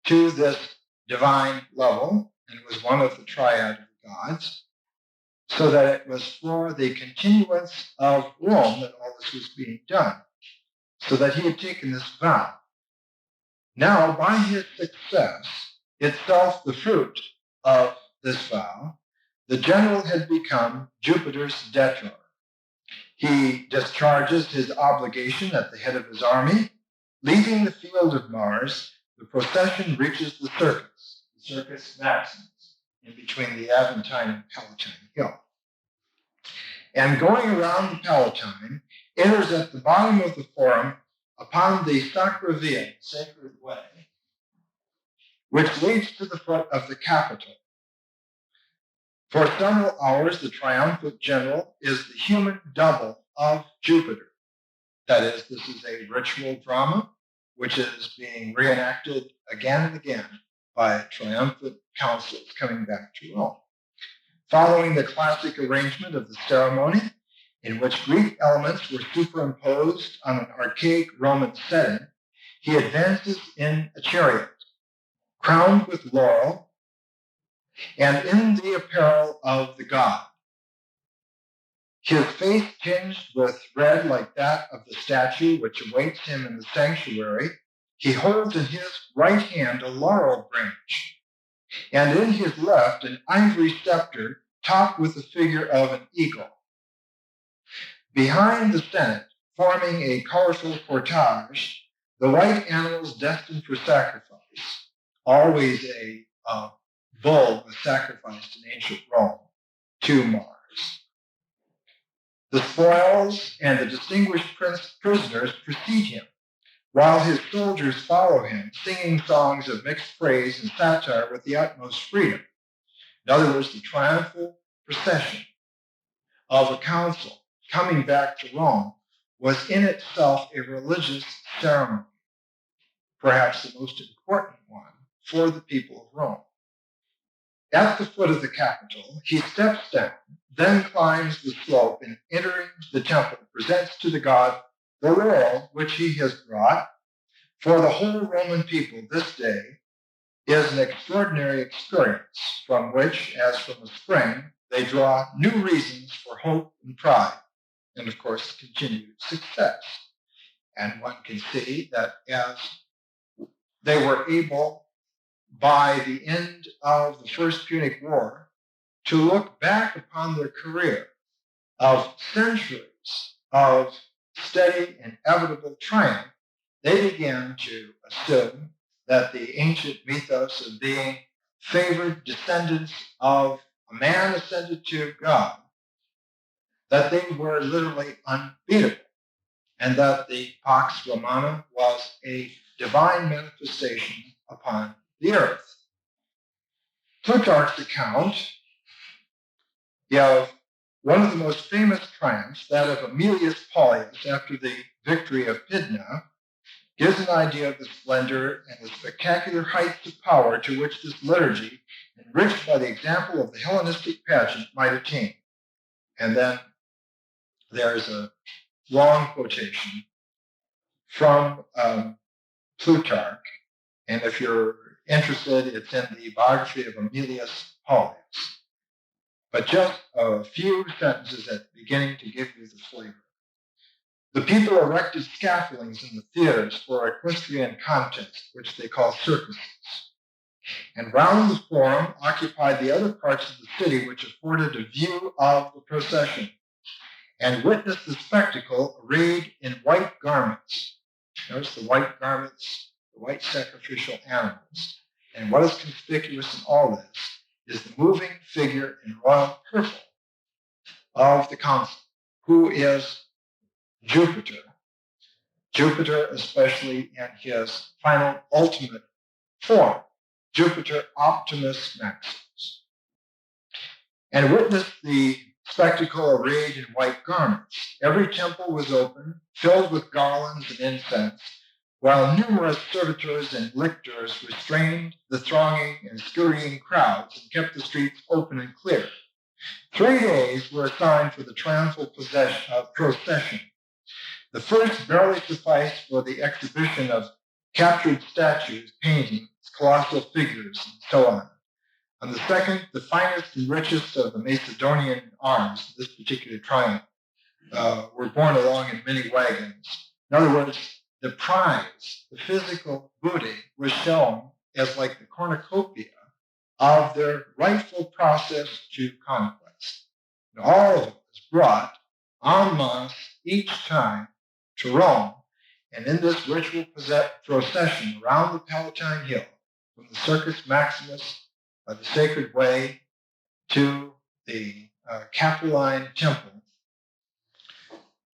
to this divine level and was one of the triad of the gods, so that it was for the continuance of Rome that all this was being done, so that he had taken this vow. Now, by his success, itself the fruit of this vow, the general had become Jupiter's debtor. He discharges his obligation at the head of his army. Leaving the field of Mars, the procession reaches the Circus Maximus, in between the Aventine and Palatine Hill. And going around the Palatine, enters at the bottom of the forum upon the Sacra Via, sacred way, which leads to the foot of the Capitol. For several hours, the triumphant general is the human double of Jupiter. That is, this is a ritual drama which is being reenacted again and again by triumphant consuls coming back to Rome. Following the classic arrangement of the ceremony, in which Greek elements were superimposed on an archaic Roman setting, he advances in a chariot, crowned with laurel, and in the apparel of the god. His face tinged with red like that of the statue which awaits him in the sanctuary, he holds in his right hand a laurel branch, and in his left an ivory scepter topped with the figure of an eagle. Behind the Senate, forming a colorful cortege, the white animals destined for sacrifice, always a bull was sacrificed in ancient Rome to Mars. The spoils and the distinguished prisoners precede him, while his soldiers follow him, singing songs of mixed praise and satire with the utmost freedom. In other words, the triumphal procession of a council coming back to Rome was in itself a religious ceremony, perhaps the most important one for the people of Rome. At the foot of the Capitol, he steps down, then climbs the slope, and entering the temple, presents to the god the laurel which he has brought. For the whole Roman people this day is an extraordinary experience from which, as from a spring, they draw new reasons for hope and pride, and of course, continued success. And one can see that as they were able, by the end of the First Punic War, to look back upon their career of centuries of steady and inevitable triumph, they began to assume that the ancient mythos of being favored descendants of a man ascended to God, that they were literally unbeatable, and that the Pax Romana was a divine manifestation upon the earth. Plutarch's account of one of the most famous triumphs, that of Aemilius Paulius after the victory of Pydna, gives an idea of the splendor and the spectacular heights of power to which this liturgy, enriched by the example of the Hellenistic pageant, might attain. And then there's a long quotation from Plutarch, and if you're interested, it's in the biography of Aemilius Paulius. But just a few sentences at the beginning to give you the flavor. The people erected scaffoldings in the theaters for equestrian contests, which they call circuses, and round the forum occupied the other parts of the city which afforded a view of the procession, and witnessed the spectacle arrayed in white garments. Notice the white garments, the white sacrificial animals. And what is conspicuous in all this is the moving figure in royal purple of the consul, who is Jupiter. Jupiter, especially in his final ultimate form, Jupiter Optimus Maximus. And witnessed the spectacle arrayed in white garments. Every temple was open, filled with garlands and incense, while numerous servitors and lictors restrained the thronging and scurrying crowds and kept the streets open and clear. 3 days were assigned for the triumphal procession. The first barely sufficed for the exhibition of captured statues, paintings, colossal figures, and so on. On the second, the finest and richest of the Macedonian arms, this particular triumph, were borne along in many wagons. In other words, the prize, the physical booty, was shown as like the cornucopia of their rightful process to conquest. And all of it was brought en masse each time to Rome, and in this ritual procession around the Palatine Hill, from the Circus Maximus by the Sacred Way to the Capitoline Temple,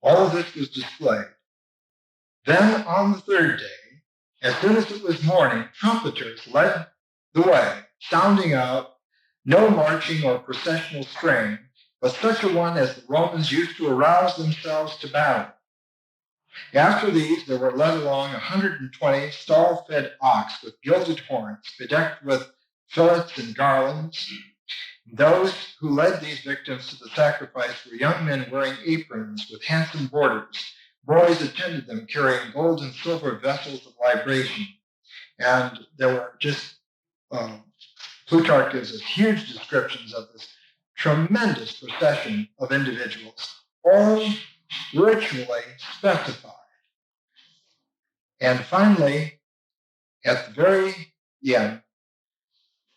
all of this was displayed. Then on the third day, as soon as it was morning, trumpeters led the way, sounding out no marching or processional strain, but such a one as the Romans used to arouse themselves to battle. After these, there were led along 120 stall-fed ox with gilded horns, bedecked with fillets and garlands. Those who led these victims to the sacrifice were young men wearing aprons with handsome borders. Boys attended them carrying gold and silver vessels of libation. And there were just, Plutarch gives us huge descriptions of this tremendous procession of individuals, all ritually specified. And finally, at the very end,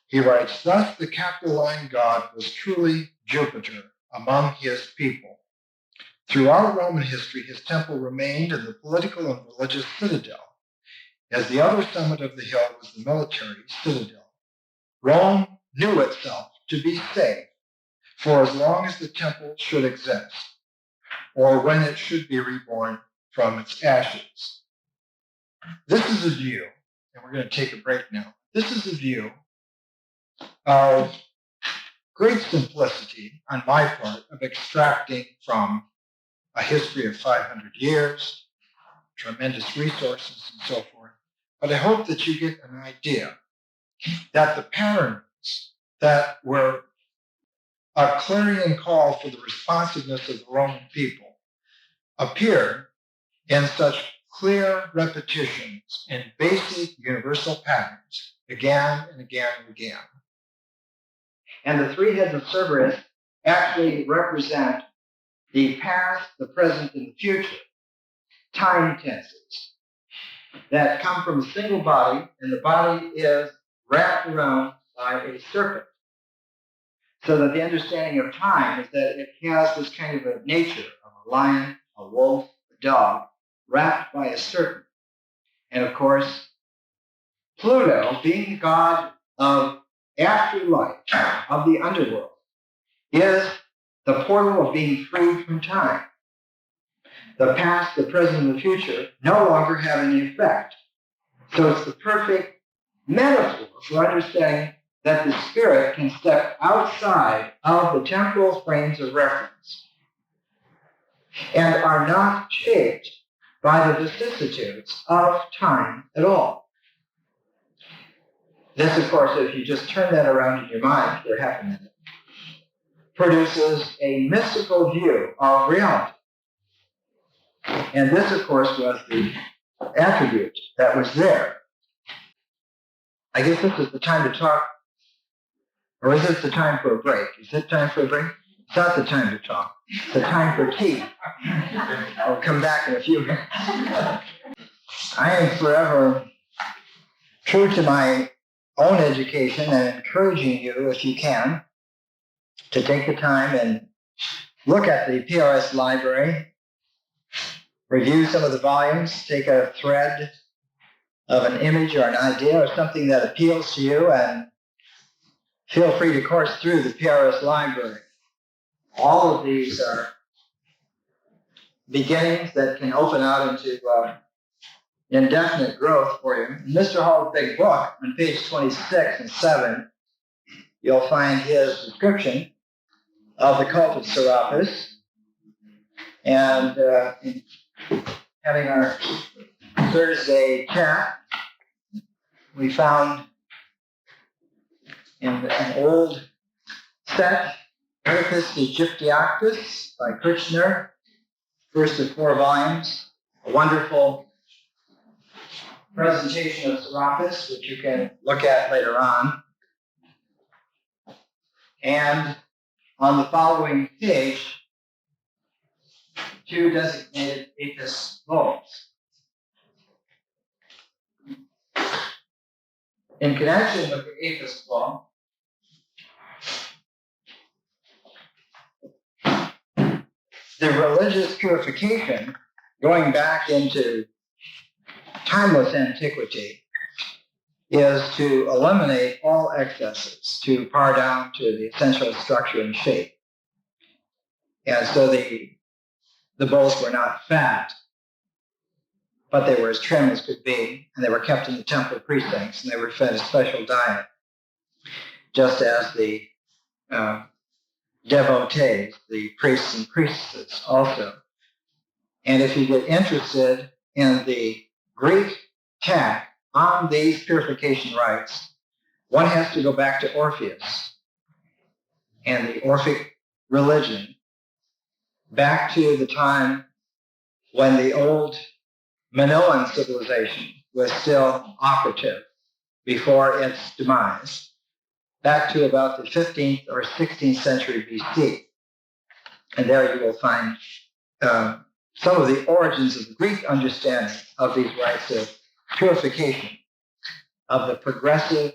he writes, thus the Capitoline god was truly Jupiter among his people. Throughout Roman history, his temple remained in the political and religious citadel, as the other summit of the hill was the military citadel. Rome knew itself to be safe for as long as the temple should exist, or when it should be reborn from its ashes. This is a view, and we're going to take a break now. This is a view of great simplicity on my part of extracting from a history of 500 years, tremendous resources, and so forth. But I hope that you get an idea that the patterns that were a clarion call for the responsiveness of the Roman people appear in such clear repetitions in basic universal patterns again and again and again. And the three heads of Cerberus actually represent the past, the present, and the future, time tenses that come from a single body, and the body is wrapped around by a serpent. So that the understanding of time is that it has this kind of a nature of a lion, a wolf, a dog, wrapped by a serpent. And of course, Pluto, being the god of afterlife, of the underworld, is the portal of being freed from time. The past, the present, and the future no longer have any effect. So it's the perfect metaphor for understanding that the spirit can step outside of the temporal frames of reference and are not shaped by the vicissitudes of time at all. This, of course, if you just turn that around in your mind for half a minute, produces a mystical view of reality. And this, of course, was the attribute that was there. I guess this is the time to talk, or is this the time for a break? Is it time for a break? It's not the time to talk. It's the time for tea. I'll come back in a few minutes. I am forever true to my own education and encouraging you, if you can, to take the time and look at the PRS library, review some of the volumes, take a thread of an image or an idea or something that appeals to you, and feel free to course through the PRS library. All of these are beginnings that can open out into indefinite growth for you. In Mr. Hall's big book, on page 26 and 7, you'll find his description of the cult of Serapis. And in having our Thursday chat, we found in an old set, Oedipus Aegyptiactus by Kirchner, first of 4 volumes, a wonderful presentation of Serapis, which you can look at later on. And on the following page, 2 designated apis bulbs. In connection with the apis bulb, the religious purification, going back into timeless antiquity, is to eliminate all excesses, to par down to the essential structure and shape. And so the bulls were not fat, but they were as trim as could be, and they were kept in the temple precincts, and they were fed a special diet, just as the devotees, the priests and priestesses also. And if you get interested in the Greek tack on these purification rites, one has to go back to Orpheus and the Orphic religion, back to the time when the old Minoan civilization was still operative before its demise, back to about the 15th or 16th century BC. And there you will find some of the origins of the Greek understanding of these rites of purification, of the progressive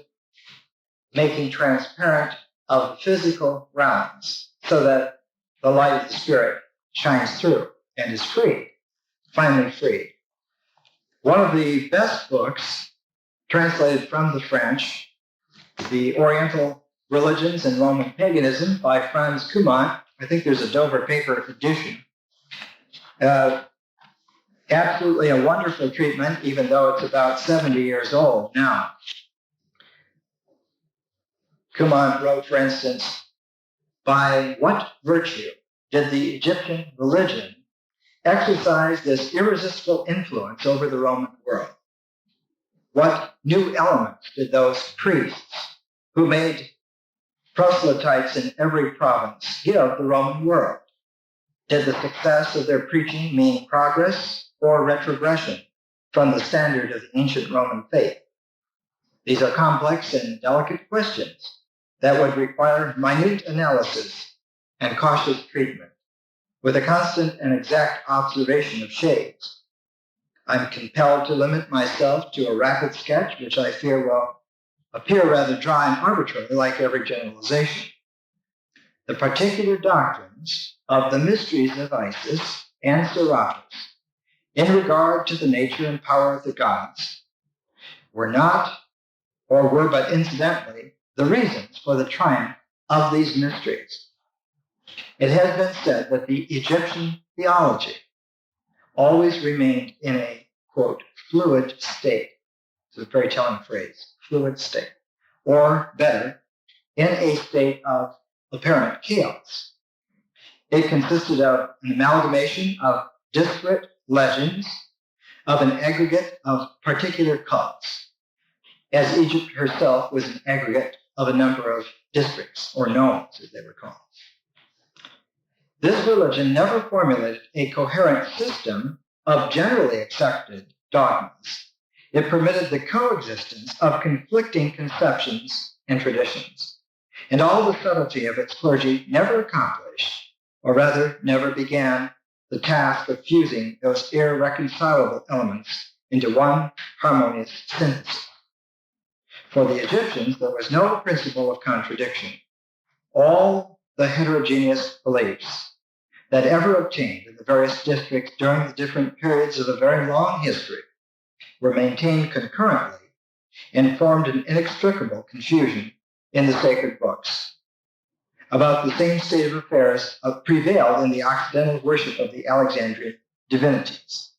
making transparent of the physical realms, so that the light of the spirit shines through and is free, finally free. One of the best books, translated from the French, The Oriental Religions and Roman Paganism by Franz Kuhmann. I think there's a Dover paper edition. Absolutely a wonderful treatment, even though it's about 70 years old now. Kuhmann wrote, for instance, by what virtue did the Egyptian religion exercise this irresistible influence over the Roman world? What new elements did those priests who made proselytes in every province give the Roman world? Did the success of their preaching mean progress or retrogression from the standard of the ancient Roman faith? These are complex and delicate questions that would require minute analysis and cautious treatment, with a constant and exact observation of shades. I'm compelled to limit myself to a rapid sketch, which I fear will appear rather dry and arbitrary, like every generalization. The particular doctrines of the mysteries of Isis and Serapis, in regard to the nature and power of the gods, were not, or were but incidentally, the reasons for the triumph of these mysteries. It has been said that the Egyptian theology always remained in a, quote, fluid state. It's a very telling phrase, fluid state. Or better, in a state of apparent chaos. It consisted of an amalgamation of disparate legends, of an aggregate of particular cults, as Egypt herself was an aggregate of a number of districts, or nomes, as they were called. This religion never formulated a coherent system of generally accepted dogmas. It permitted the coexistence of conflicting conceptions and traditions. And all the subtlety of its clergy never accomplished, or rather never began, the task of fusing those irreconcilable elements into one harmonious synthesis. For the Egyptians, there was no principle of contradiction. All the heterogeneous beliefs that ever obtained in the various districts during the different periods of a very long history were maintained concurrently and formed an inextricable confusion in the sacred books. About the same state of affairs prevailed in the Occidental worship of the Alexandrian divinities.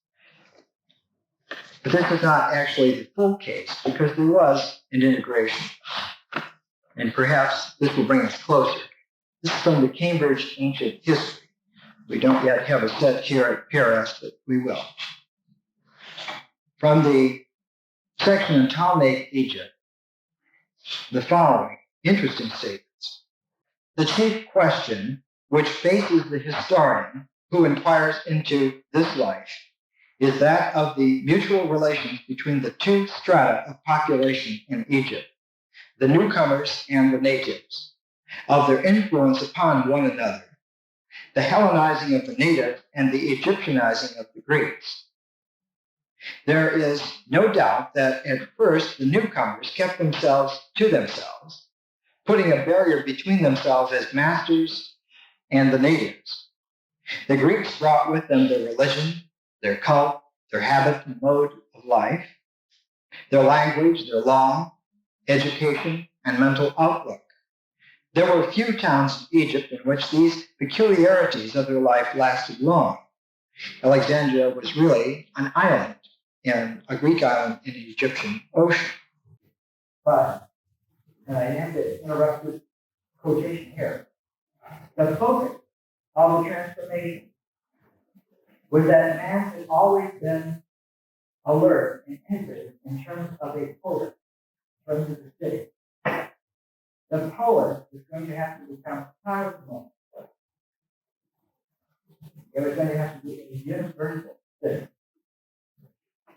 But this is not actually the full case, because there was an integration. And perhaps this will bring us closer. This is from the Cambridge Ancient History. We don't yet have a set here at Paris, but we will. From the section on Ptolemaic Egypt, the following interesting statements. The chief question which faces the historian who inquires into this life is that of the mutual relations between the two strata of population in Egypt, the newcomers and the natives, of their influence upon one another, the Hellenizing of the native and the Egyptianizing of the Greeks. There is no doubt that at first the newcomers kept themselves to themselves, putting a barrier between themselves as masters and the natives. The Greeks brought with them their religion, their cult, their habit and mode of life, their language, their law, education, and mental outlook. There were few towns in Egypt in which these peculiarities of their life lasted long. Alexandria was really an island, a Greek island in the Egyptian ocean. But, and I have to interrupt this quotation here, the focus of the transformation was that man has always been alert and interested in terms of a poet, in terms of the city. The poet is going to have to become cosmos. It was going to have to be a universal city.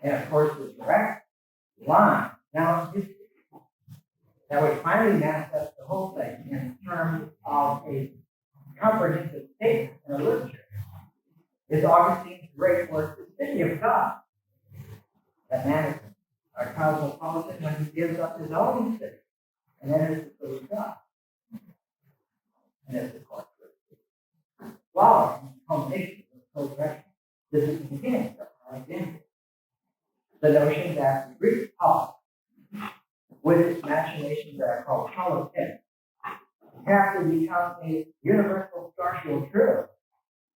And of course, the direct line down history that would finally manifest the whole thing in terms of a comprehensive statement in a literature is Augustine's great work, The City of God. That man is a cosmopolitan when he gives up his own city and enters the city of God. And it's, of course, flowering and culmination of the resurrection. This is the beginning of our identity. The notion that the Greek poet, with its machinations that are called politics, have to become a universal structural truth,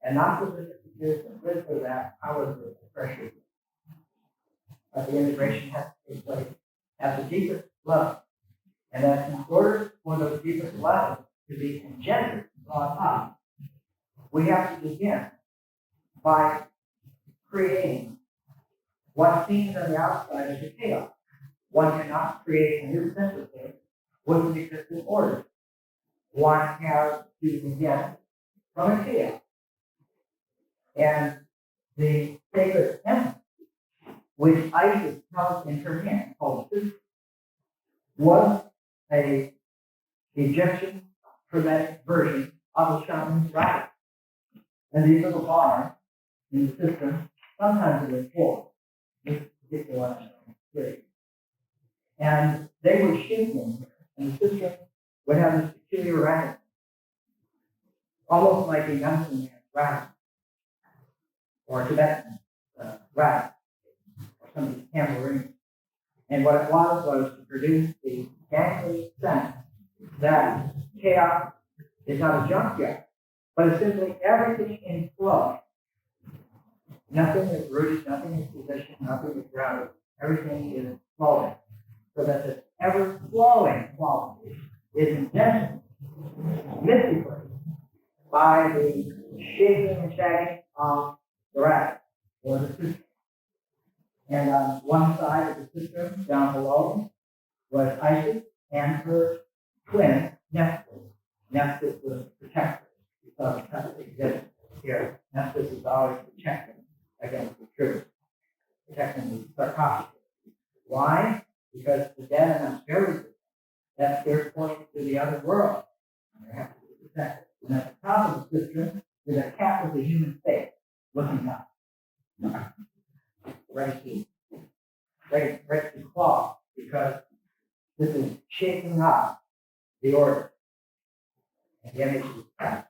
and not the this and this or that, how is the pressure. But the integration has to take place at the deepest level. And that in order for those deepest levels to be engendered, brought up, we have to begin by creating what seems on the outside as a chaos. One cannot create a new synthesis with an existing order. One has to begin from a chaos. And the sacred emblem, which Isis held in her hand, called Susa, was an Egyptian Hermetic version of a shaman's right. And these little bars in the system, sometimes it was four, this particular one is three. And they would shape in here, and the system would have this peculiar writing, almost like a Medicine man's writing, or a Tibetan writing, or somebody's tambourine. And what it was to produce the gangly sense that chaos is not a junkyard, but it's simply everything in flow. Nothing is rooted, nothing is positioned, nothing is grounded. Everything is flowing. So that this ever-flowing quality is engendered mystically by the shaping and shaping of the rabbit or the system. And on one side of the system, down below, was Isis and her twin, Nephthys. Nephthys was the protector. Because Nephthys exists here. Nephthys is always protecting against the truth, protecting the sarcophagus. Why? Because the dead are not buried with them. That's their point to the other world. And they have to be protected. And at the top of the system is a cat with a human face looking up. Ready to claw, because this is shaking up the order. And the image is cat.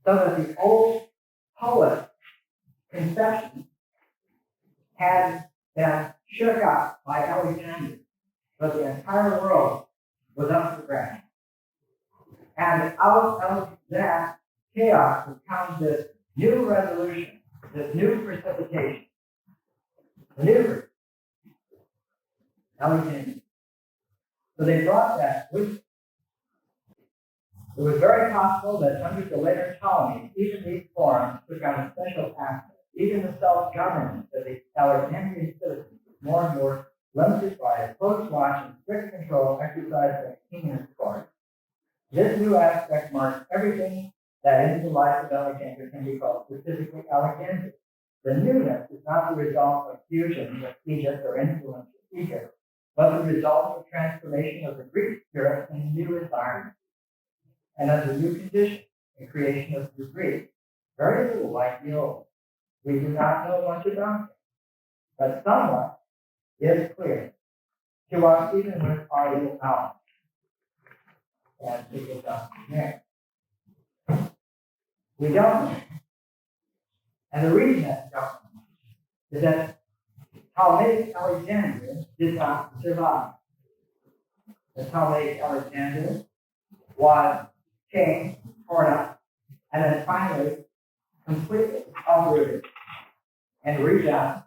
So that the old poet conception had been shook up by Alexandria, but the entire world was up for grabs. And out of that chaos would come this new resolution, this new precipitation, the new Alexandria. So they brought that with them. It was very possible that under the later Ptolemies, even these forms took on a special aspect. Even the self-government of the Alexandrian citizens was more and more limited by a close watch and strict control exercised by the king and his court. This new aspect marked everything that into the life of Alexander can be called specifically Alexandria. The newness is not the result of fusion with Egypt or influence with Egypt, but the result of transformation of the Greek spirit in a new environment and under new conditions, the creation of the Greek, very little like the old. We do not know much about it, but somewhat is clear to us even with our little knowledge. And we go down from there. We don't know. And the reason that we don't know is that Ptolemaic Alexandria did not survive. The Ptolemaic Alexandria was changed, torn up, and then finally completely uprooted and redone,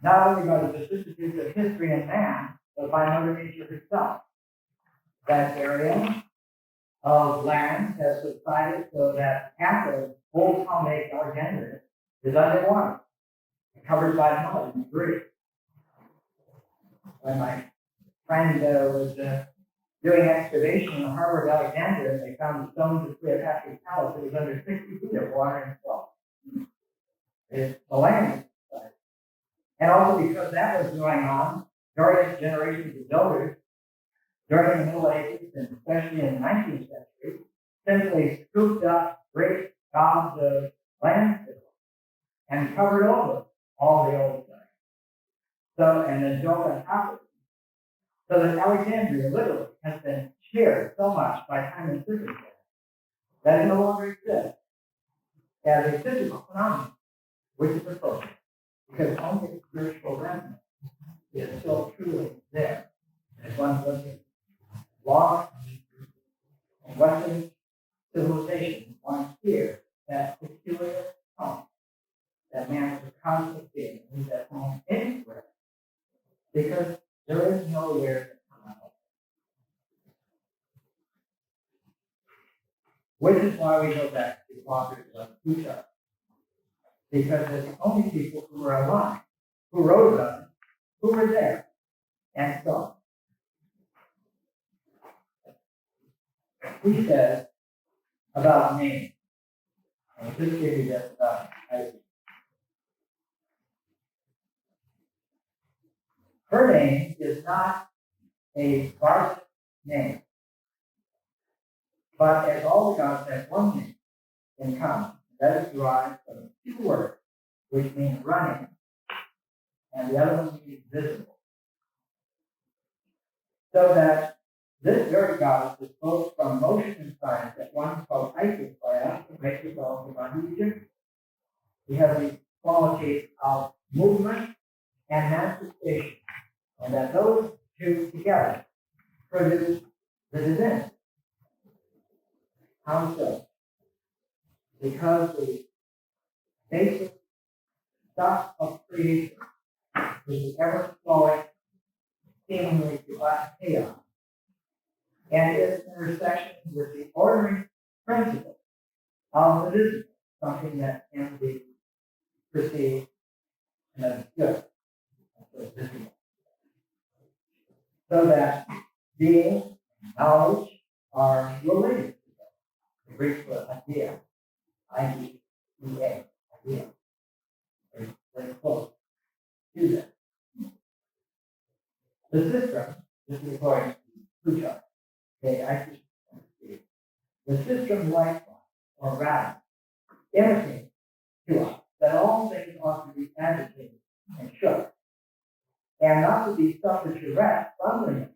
not only by the vicissitudes of history and man, but by Mother Nature herself. That area of land has subsided so that half of old Ptolemaic Alexandria is underwater, covered by mud and debris. When my friend was doing excavation in the harbor of Alexandria, they found the stones of Cleopatra's palace. It was under 60 feet of water and salt. The land is. And also because that was going on, various generations of builders during the Middle Ages, and especially in the 19th century, simply scooped up great gobs of landfill and covered over all the old things. So, and then built on top of it. So that Alexandria literally has been shared so much by time and circumstance that it no longer exists as a physical phenomenon, which is appropriate, because only the spiritual remnant is still truly there. As one looks at lost and Western civilization, one hears that peculiar tone that man is a cosmic being who's at home anywhere, because there is nowhere to come out. Which is why we go back to the authors of Plutarch, because they're the only people who were alive, who wrote about it, who were there, and saw. He says about names, and I'll just give you this about Isis. Her name is not a Varsic name, but as all the gods have one name in common. That is derived from two words, which mean running, and the other one means visible. So that this very goddess is both from motion and science that one called Isis by us, to make the bones of Egypt. We have the qualities of movement and manifestation, and that those two together produce the divinity. How so? Because the basic stuff of creation is the ever-flowing, seemingly to us chaos, and its intersection with the ordering principle of the visible, something that can be perceived and understood. So that being and knowledge are related. The Greek word idea, I-D-E-A, idea. Very close to that. The system, this is according to Plutarch, the system likewise, or rather, indicates to us that all things ought to be agitated and shook, and not to be suffered to rest suddenly,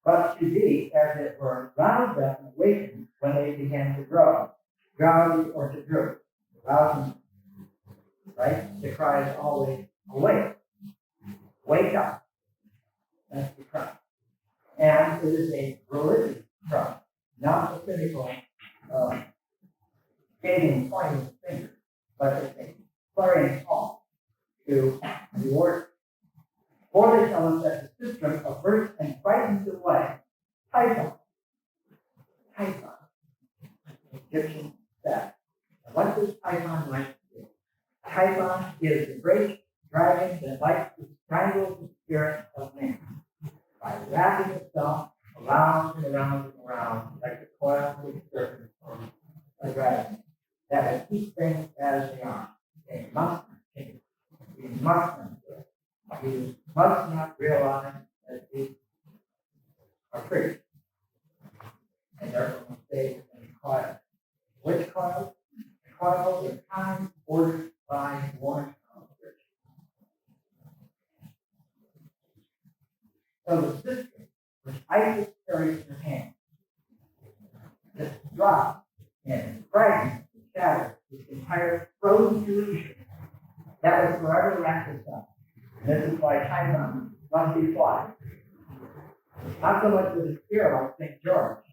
but to be, as it were, roused up and awakened when they begin to grow, drowsy or to droop. Rousing, right? The cry is always awake. Wake up. That's the cry. And it is a religious cry, not a cynical skating, pointing the finger, but it's a clarion call to the order. For they tell us that the system averts and frightens away Typhon. Typhon, Egyptian staff. And what does Typhon like to do? Typhon is the great dragon that likes to strangle the spirit of man by wrapping itself around and around and around like the coil of a serpent or a dragon. that will keep things as they are. They must change. We must not do it. We must not realize that we are free. And therefore must stay in the coil. Which coil? The coil is time ordered by one of virtue. So the system which Isis carries in her hand, this drop and fragment and shatter this entire frozen illusion that was forever wrapped itself. This is why China must be fly. Not so much with a spirit like St. George,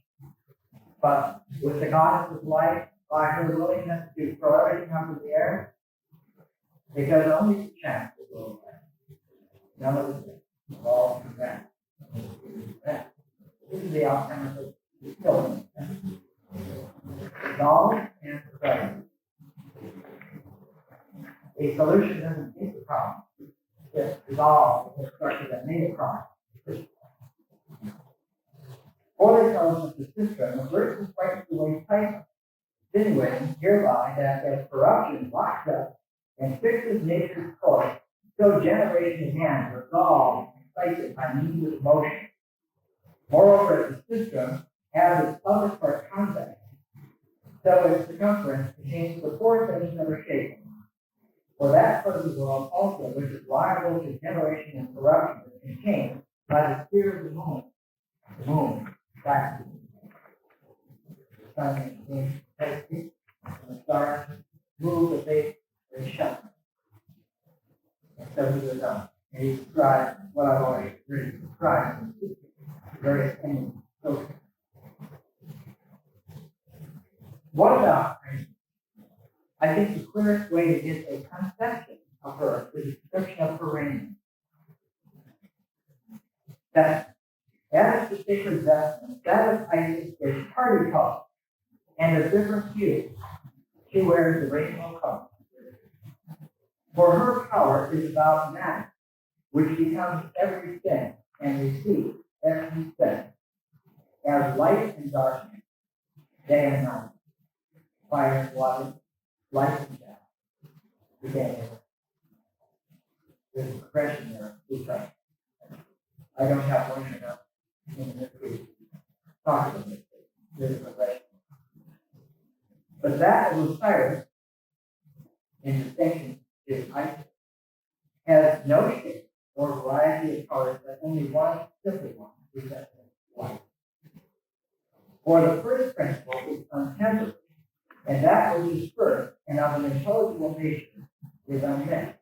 but with the goddess of life by her willingness to throw everything up in the air, because only the chance will go away. None of the things all come back. This is the outcome of the killing. Dissolve and pray. A solution doesn't meet the problem. It dissolves the structure that made a problem. Or tells us the system of virtue fights the way type, insinuating hereby that as corruption locks up and fixes nature's course, so generation in hand resolves and fights it by means of motion. Moreover, the system has its other part convex, so its circumference contains the four things that are shapen. For that part of the world also, which is liable to generation and corruption, is contained by the sphere of the moon. The moon, that's the sun and the stars move as they shine. And so he goes on. And he describes what I've already described in various things. So, what about her? I think the clearest way to get a conception of her is a description of her reign. That as the sacred vestment, that of Isis is party color and of different hues. She wears the rainbow color. For her power is about matter, which becomes everything and receives everything, as light and darkness, day and night, fire and water, life and death. Again, there's a progression there. Because I don't have one enough in this week. Talk about this. There's a progression. But that of Osiris, in distinction to Isis, has no shape or variety of colors, but only one simple one, representing light. For the first principle is untempered, and that which is first and of an intelligible nature is unmixed,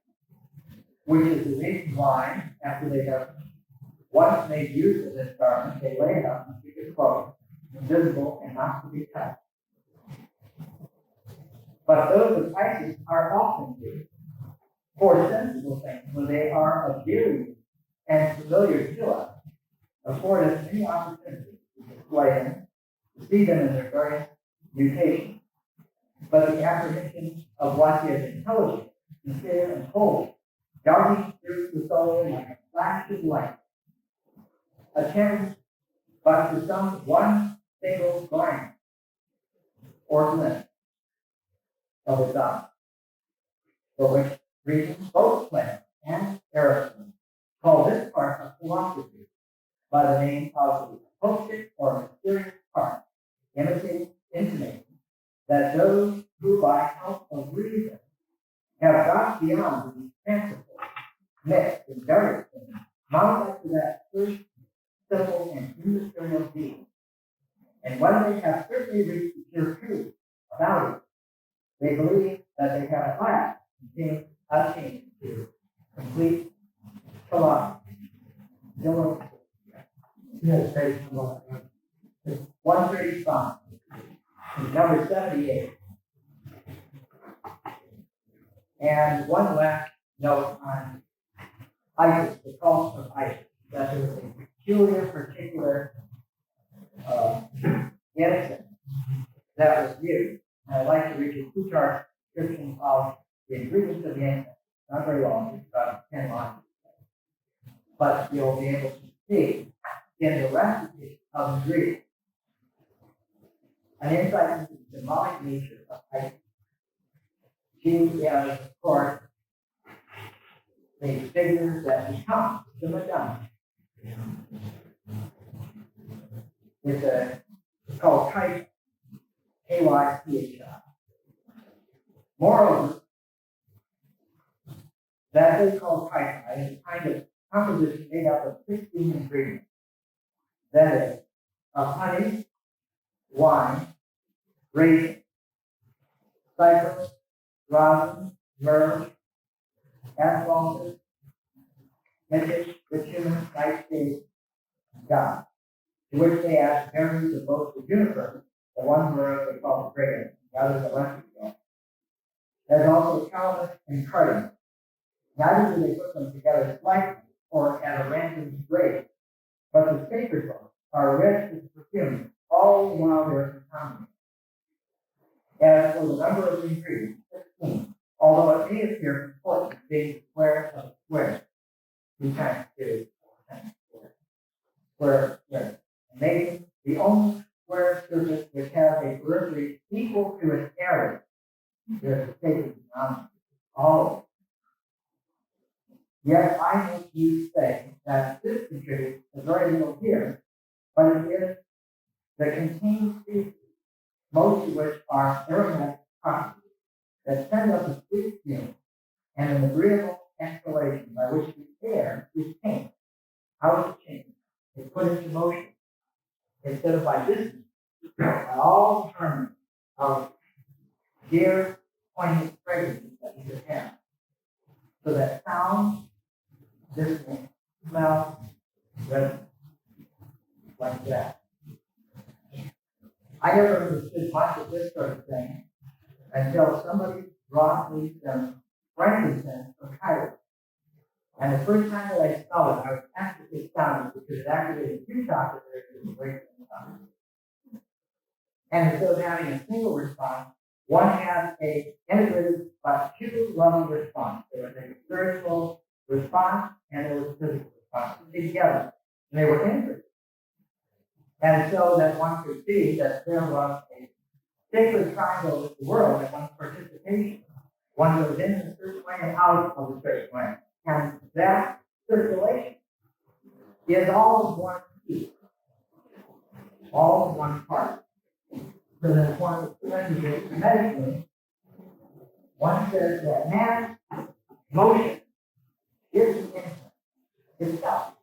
which is the reason why, after they have once made use of this garment, they lay it up and keep it closed, invisible and not to be touched. But those of Isis are often used for sensible things when they are of dear use and familiar to us, afford us many opportunities to display them, to see them in their various mutations. But the apprehension of what is intelligent, sincere, and holy, darting through the soul like a flash of light, attends but to some one single glance or glimpse of its own, for which reason both Plato and Aristotle call this part of philosophy by the name of the apocalyptic or mysterious part, intimating that those who by help of reason have got beyond these fanciful, mixed, and various things, mount up to that first simple and immaterial being. And when they have certainly reached the pure truth about it, they believe that they have at last attained to complete philosophy. Yes, page 135, number 78. And one last note on Isis, the cult of Isis, that there was a peculiar, particular innocence that was used. And I'd like to read you Plutarch's description of the ingredients of the incense. Not very long, it's about 10 lines. But you'll be able to see in the recipe of ingredients an insight into the symbolic nature of Isis. She is, of course, the figure that becomes the Madonna. It's called Kyphi, Kyphi. Moreover, that thing called Kyphi is a kind of composition made up of 16 ingredients. That is, of honey, wine, raisins, cypress, rosin, myrrh, asphaltus, mitch, bitumen, nightshade, and God, to which they add berries of both the juniper, the one where they call the prayer, the other the lesser. There's also calamus and cardamom. Neither do they put them together slightly or at a random rate, but the sacred ones are rich with perfume, all while they're contaminated. As for the number of ingredients, 16, although it may appear important being square of square, 2 times 2, 4 times 4, square, square, making the only square surface which has a periphery equal to its area. There's a sacred denominator. All. Yet I make you say that this contributes a very little here, but it is the contained species, most of which are aromatic properties, that send up a sweet fume and an agreeable exhalation by which the air is changed, out of change, is put into motion, instead of by distance, by all the harmony of dear, poignant fragrances that you could have. So that sound, distance, smell, resonance, like that. I never understood much of this sort of thing until somebody brought me some frankincense from Cairo. And the first time that I smelled it, I was absolutely astounded because it activated 2 chakras away from the time. And instead of having a single response, one had a integrated but 2-level response. There was a spiritual response and there was a physical response together. And they were integrated. And so that one could see that there was a sacred triangle with the world and one's participation. One goes in a certain way and out of a certain way. And that circulation is all of one piece, all of one part. So that one studies it medically, one says that man's motion is the infant itself.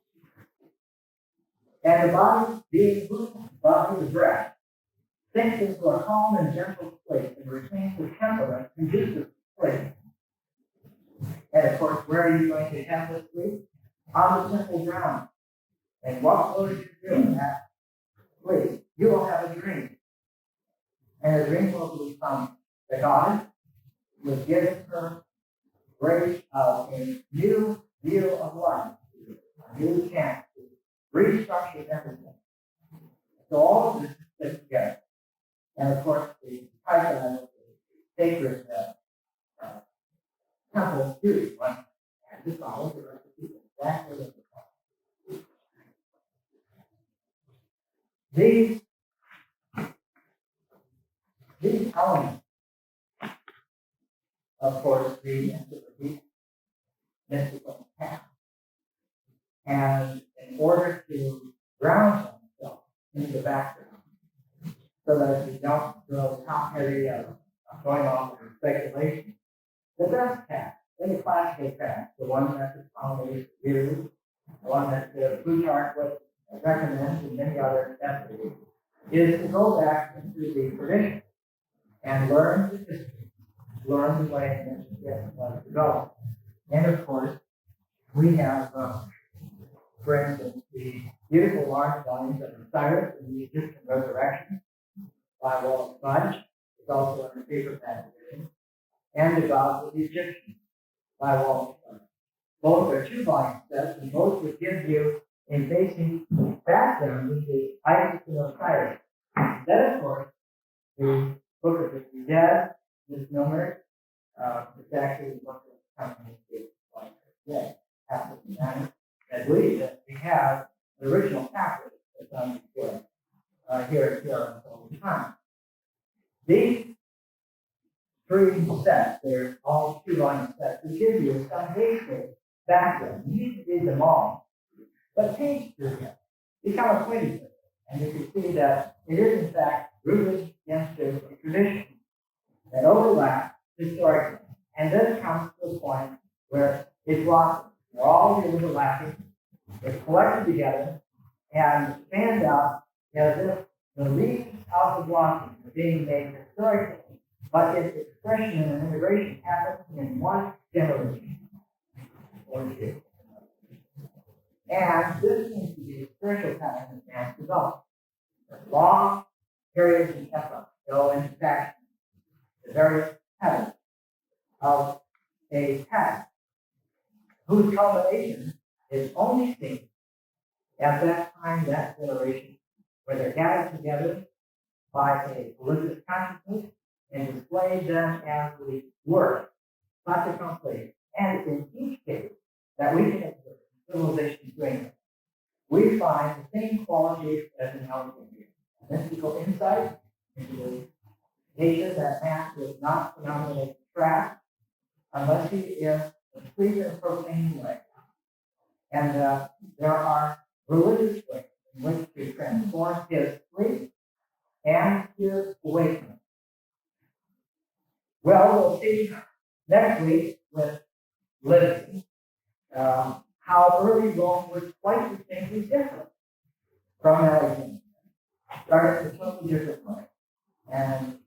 And the body being moved by the breath sinks into a calm and gentle place and retains the temperament conducive place. And of course, where are you going to have this sleep? On the simple ground. And what will you do in that sleep? You will have a dream. And the dream will be from the goddess who has given her grace of a new view of life, a new chance to restructure everything. So all of this is put together. And of course, the pipeline of the sacred temple duty one and to follow the recipe exactly as it was. These elements, of course, read into the deep mystical path. And in order to ground oneself in the background, so that you don't go top heavy of going off in speculation, the best path, any classical path, the one that the founders use, the one that the Plutarch would recommend, and many other essays, is to go back into the tradition and learn the history, learn the way in which it was developed. And of course, we have, for instance, the beautiful large volumes of Osiris and the Egyptian Resurrection by Wallace Fudge. It's also in the paperback edition. And the Gods of the Egyptians by Wallace Fudge. Both are 2-volume sets, and both would give you a basic background into Isis and Osiris. Then, of course, the Book of the Dead, misnomer, is actually the book of the company like today, after the 9th. I believe that we have the original package that's on display here until the time. These 3 sets that they're all two-line sets to give you some basic background. You need to read them all, but page through them. Become acquainted with it. And you can see that it is, in fact, rooted into a tradition that overlaps historically. And then comes to a point where it blossoms. They're all overlapping, they're collected together, and stand out as if the leaves of the blossom are being made historically, but its expression and integration happens in one generation or two. And this seems to be a spiritual pattern that man developed. Long periods and epochs go into fashion, the various patterns of a pattern whose culmination is only seen at that time, that generation, where they're gathered together by a religious consciousness and displayed then as the work, not to complete. And in each case that we can observe civilization doing it, we find the same qualities as in Alexandria. Mystical insight into the nature that man is not phenomenally trapped unless he is asleep in a profane way. And there are religious ways in which to transform his sleep and his awakening. Well, we'll see next week with Livy how early Rome was quite distinctly different from Alexandria. Started in a totally different way. And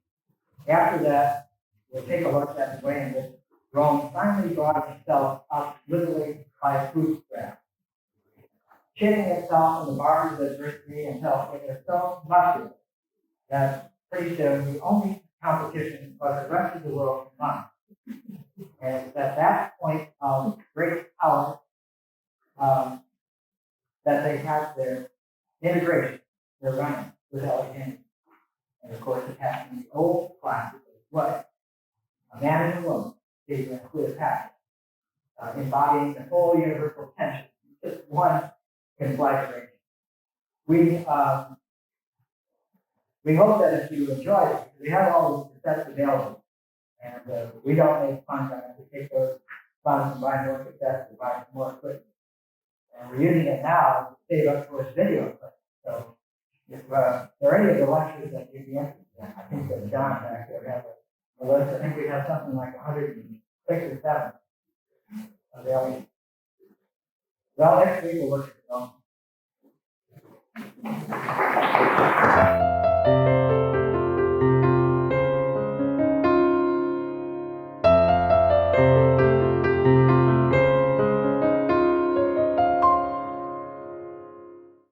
after that, we'll take a look at the way in which Rome finally brought itself up literally by bootstraps, shaping itself in the bars of adversity until it was so muscular that pretty soon the only competition was the rest of the world combined. And it's at that point of great power that they had their integration, their running with Alexandria. And of course, it happened in the old classic way. A man and a woman, Caesar and Cleopatra, embodying the whole universal tension, just one conflagration. We hope that if you enjoy it, we have all the cassettes available, and we don't make contracts to take those funds and buy more cassettes and buy more equipment. And we're using it now to save up for its video equipment. So if there are any of the lectures that you'd be interested in, I think that John back there has a list. I think we have something like 106 or 7 available. Well, next week we'll look at the film.